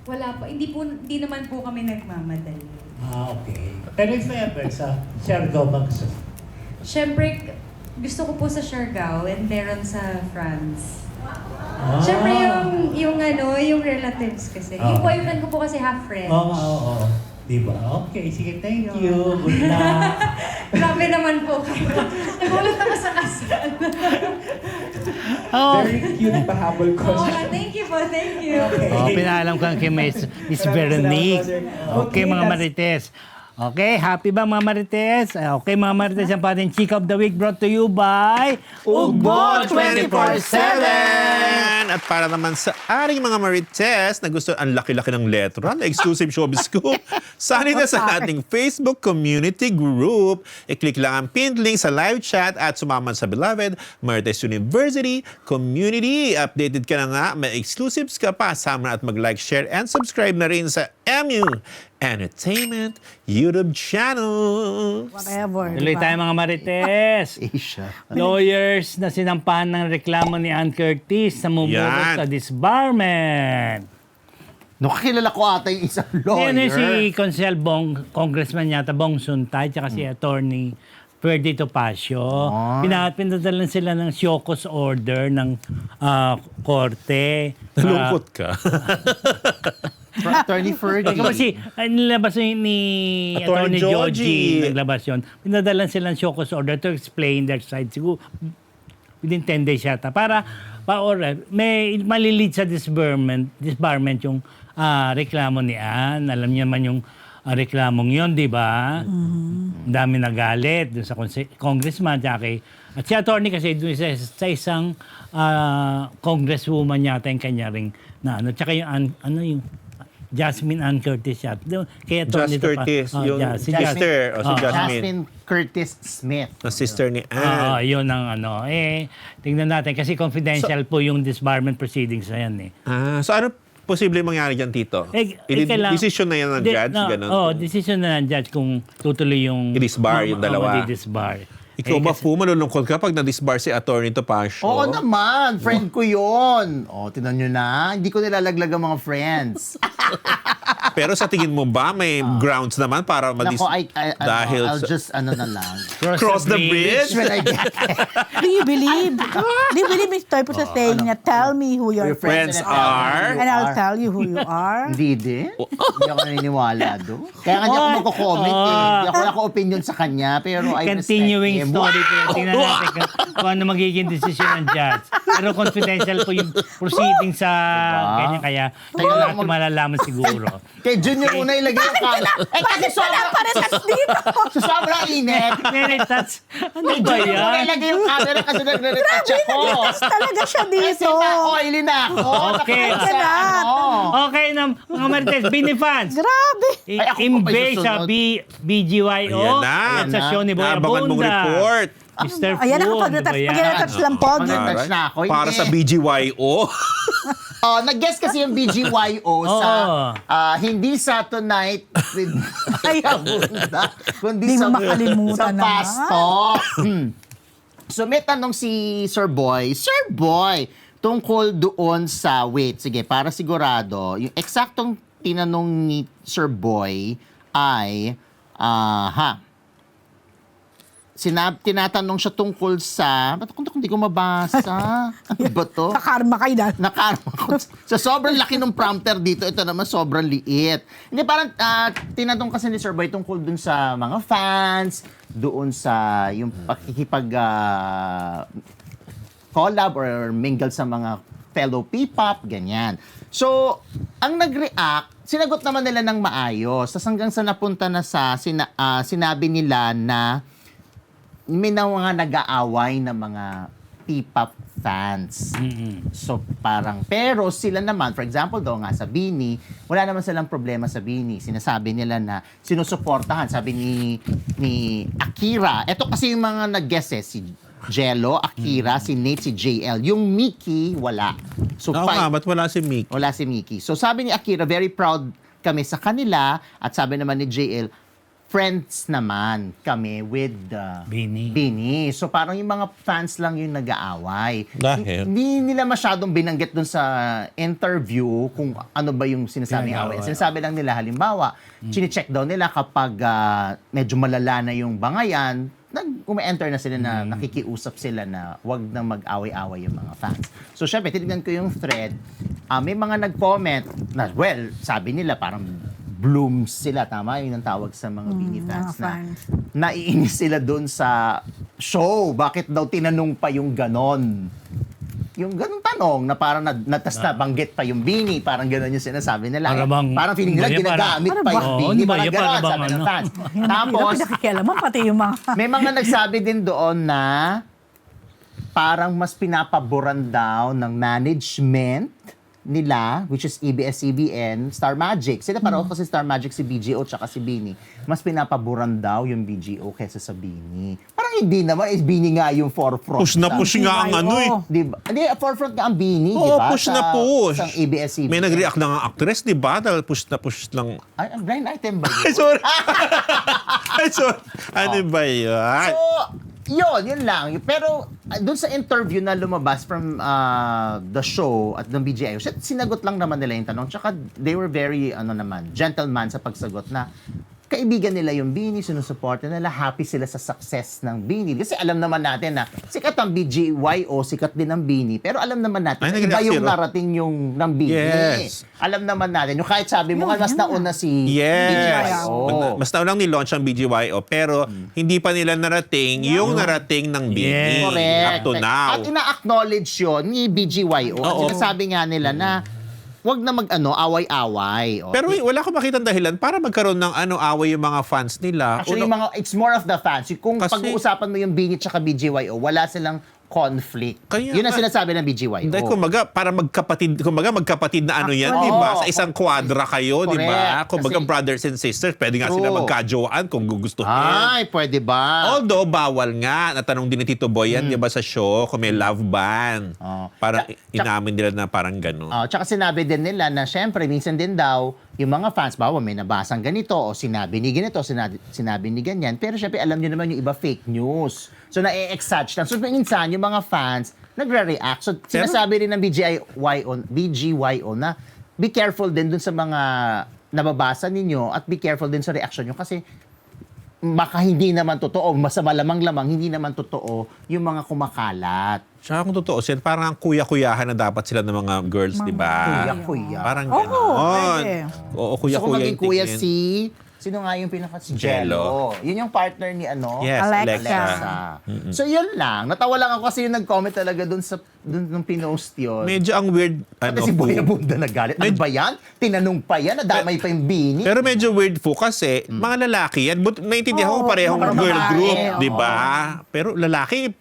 Wala po. Hindi naman po kami nagmamadali. Okay. Pero if ever, sa Siargao ba gusto? Siyempre, gusto ko po sa Siargao and meron sa France. Siyempre yung relatives kasi. Yung boyfriend ko po kasi half French. Oo. Diba? Okay, sige, thank you. Good luck. Grabe naman po kayo. Nagulat ako sa kasal. Very cute pahabol ko. Thank you po, thank you. Pinaalam ko kay Miss Veronique. Okay, mga Marites. Okay, happy ba mga Marites? Okay, mga Marites, ang pating Chick of the Week brought to you by Ugbo 24/7! At para naman sa aring mga Marites na gusto ang laki-laki ng letra na exclusive showbiz scoop, sali na sa ating Facebook community group. I-click lang ang pinned link sa live chat at sumama sa beloved Marites University community. Updated ka na nga, may exclusives ka pa. Sama at mag-like, share, and subscribe na rin sa MU Entertainment YouTube channel. Whatever. Tuloy tayo mga Marites. Asia. Lawyers na sinampahan ng reklamo ni Ann Curtis sa mumulot Yan. sa disbarment. Nakakilala ko ata yung isang lawyer. Yan si Consel Congressman yata, Bong Suntay, tsaka si Attorney Ferdy Topacio. Pinadalan sila ng Siokos order ng korte. Nalungkot ka. Attorney Ferdy. Kasi nilabas ni Attorney Attorney Joji. Joji. Naglabas yun. Pinadalan sila ng Siokos order to explain their side. Siguro within 10 days yata. Para may malilid sa disbarment yung reklamo ni Ann. Alam niyo naman yung reklamong yon, di ba? Ang dami nagalit dun sa congressman, at si attorney kasi dun sa isang congresswoman yata yung kanya ring na ano, tsaka yung yung Jasmine Ann Curtis siya. Kaya Just Curtis, yung sister, si Jasmine Curtis Smith. Na sister ni Ann. Yun ang ano. Tingnan natin kasi confidential po yung disbarment proceedings na yan eh. So ano posible mangyari dyan, Tito? Decision na yan ng judge? Ganun? Decision na ng judge kung tutuloy yung... I-disbar yung dalawa. I-disbar. Ikaw ba po malulungkot ka pag na-disbar si Attorney Topacio? Oo naman, friend ko yun. Tinan nyo na, hindi ko nilalaglag ang mga friends. Pero sa tingin mo ba may grounds naman para Nako, dahil I'll just, na lang. Cross the bridge? When I get Do you believe? Do you believe Miss Toy po sa saying niya, tell me who your friends are? and I'll tell you who you are? Hindi din. Hindi ako naniniwala doon. Kaya nga hindi ako magko-comment Hindi ako naka-opinion sa kanya, pero I Continuing respect him. story po. Tingnan natin kung ano magiging decision ng judge. Pero confidential po yung proceeding sa ganyan, kaya tayo natin malalaman siguro. Kay Junior una ilagay yung camera. Kasi Pare-tas dito. sobrang init. Neritats. Ano Kay ba Junior una yan? ilagay yung camera kasi nagre-retouch ako. Nag-retouch talaga siya dito. Kasi na-oily na ako. Okay. Okay na, mga Marites, Bini fans. Grabe. Ay, ako pa Imbay susunod. sa BGYO. Ayan na. At sa show ni Boy Abangan mong Abunda. report. Mr. Ayan Fu, ako, ano ba yan? pag-retouch lang po. Mag-retouch na ako. Para Hindi. sa BGYO. Nag-guess kasi yung BGYO sa hindi sa Tonight with Abunda, kundi Di sa, mo makalimutan sa naman. Pasto. So may tanong si Sir Boy, tungkol doon sa, sige, para sigurado, yung eksaktong tinanong ni Sir Boy ay, tinatanong siya tungkol sa, ba't kung hindi ko mabasa? Ano ba to? Kakarma kayo dahil. Nakarma ko. So, sobrang laki ng prompter dito. Ito naman, sobrang liit. Hindi, parang tinanong kasi ni Sir Boy tungkol dun sa mga fans, doon sa yung pakikipag collab or mingle sa mga fellow P-pop, ganyan. So, ang nag-react, sinagot naman nila ng maayos. Tapos hanggang sa napunta na sa, sinabi nila na may mga nag-aaway na mga P-pop fans. So parang, pero sila naman, for example daw nga sa BINI, wala naman silang problema sa BINI. Sinasabi nila na sinusuportahan. Sabi ni Akira, eto kasi yung mga nag-guess si Jello, Akira, si Nate, si JL. Yung Mickey, wala. So, ba't wala si Mickey? Wala si Mickey. So sabi ni Akira, very proud kami sa kanila. At sabi naman ni JL, friends naman kami with Bini. So parang yung mga fans lang yung nag-aaway. Dahil? Hindi nila masyadong binanggit dun sa interview kung ano ba yung sinasabing away. Sinasabi lang nila, halimbawa, chine-check daw nila kapag medyo malala na yung bangayan, umi-enter na sila na nakikiusap sila na wag na mag-away-away yung mga fans. So syempre, tinignan ko yung thread. May mga nag-comment na, well, sabi nila parang blooms sila, tama? Yun ang tawag sa mga Bini fans na naiinis sila doon sa show. Bakit daw tinanong pa yung ganon? Yung ganon tanong na parang natas na banggit pa yung Bini, parang ganon yung sinasabi nila. Parang feeling nila ginagamit pa yung Bini. Parang ganon, sabi ng fans. Tapos, nakikialaman pati yung mga... may mga nagsabi din doon na parang mas pinapaboran daw ng management nila, which is ABS-CBN, Star Magic. Sila pareho kasi Star Magic si BGO tsaka si Bini. Mas pinapaboran daw yung BGO kesa sa Bini. Parang hindi naman, is Bini nga yung forefront. Push na push nga ang ano eh. Diba? Hindi, forefront nga ang Bini, Oo, diba? push na push. Sa ABS-CBN. May nag-react na nga actress, di ba? Dahil push na push lang. Ay, ang blind item ba yun? Ay, sorry. Ay, sorry. Ano ba yan? So, yun lang. Pero doon sa interview na lumabas from the show at ng BGI, sinagot lang naman nila yung tanong. Tsaka they were very, gentleman sa pagsagot na kaibigan nila yung Bini, sinusuporta nila, happy sila sa success ng Bini. Kasi alam naman natin na sikat ang BGYO, sikat din ang Bini, pero alam naman natin na iba yung narating yung ng Bini. Yes. Alam naman natin, yung kahit sabi mo, mas nauna si BGYO. Mas naunang nilaunch ang BGYO, pero hindi pa nila narating yung narating ng Bini. Correct. Up to now. At ina-acknowledge yun ni BGYO. At sinasabi nga nila na wag na away-away. O, Pero wala akong makitang dahilan para magkaroon ng away yung mga fans nila. actually, it's more of the fans. Kung Kasi- pag-uusapan mo yung Binit tsaka BGYO, wala silang conflict. Kaya Yun ang nga. sinasabi ng BGYO. Hindi, para magkapatid na yan, di ba? Sa isang kwadra kayo, di ba? Correct. Kumbaga Kasi- brothers and sisters, pwede nga sila True. magkajowaan kung gugustuhin. Ay, pwede ba? Although, bawal nga. Natanong din ni Tito Boy yan, di ba, sa show, kung may love ban. Parang inamin nila na parang gano'n. Tsaka sinabi din nila na syempre, minsan din daw, yung mga fans, bawa may nabasang ganito, o sinabi ni ganito, sinabi ni ganyan. Pero syempre, alam nyo naman yung iba fake news. So, na-exage lang. So, minsan, yung mga fans, nagre-react. So, sinasabi rin ng BGYO na be careful din dun sa mga nababasa ninyo at be careful din sa reaction nyo kasi baka hindi naman totoo, masama lamang-lamang, hindi naman totoo yung mga kumakalat. Tsaka kung totoo siya, parang ang kuya-kuyahan na dapat sila ng mga girls, di ba? Kuya-kuya. Parang Oo, gano'n. pwede. Oo, So, kung kuya-kuya maging yung kuya tingin. sino nga yung pinaka si Jello. Jello. Yun yung partner ni Yes, Alexa. So yun lang. Natawa lang ako kasi yung nag-comment talaga dun nung pinost yun. Medyo ang weird. Pati si Boya Bunda nagalit. Ano ba yan? Tinanong pa yan. Nadamay pa yung Bini. Pero medyo weird po kasi mga lalaki yan. But naintindihan ko parehong parang girl babae, group, oo. di ba? Pero lalaki,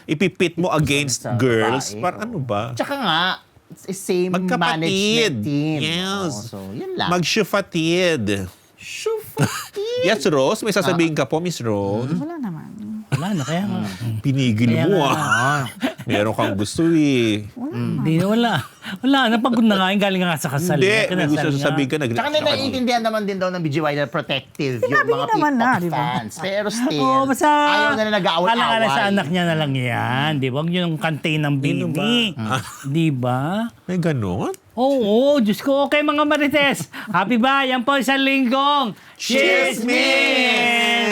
ipipit mo against Sa girls. babae, Parang ano ba? Tsaka nga, same Magkapatid. management team. Yes. So, yun lang. Magsyufatid. Yes, Rose. May sasabihin ka po, Miss Rose. Wala naman. Wala na, kaya nga. Pinigil Kaya mo, nga. Meron kang gusto eh. Hindi na, wala. Wala, napagod na nga. Galing nga sa kasal. Hindi, may gusto Kinasal nga. sasabihin ka. Tsaka naiintindihan naman din daw ng BGY na protective yung Sinabi mga niya naman na, P-pop di ba? fans. Pero still, Oo, basta ayaw na nag-aaway-away. ala-ala sa anak niya na lang yan. Di ba? Huwag niyo yung kantay ng Bini. Di ba? May ganon? Oo, Diyos ko. Okay, mga Marites. Happy ba? Yan po isang linggong. Chismis!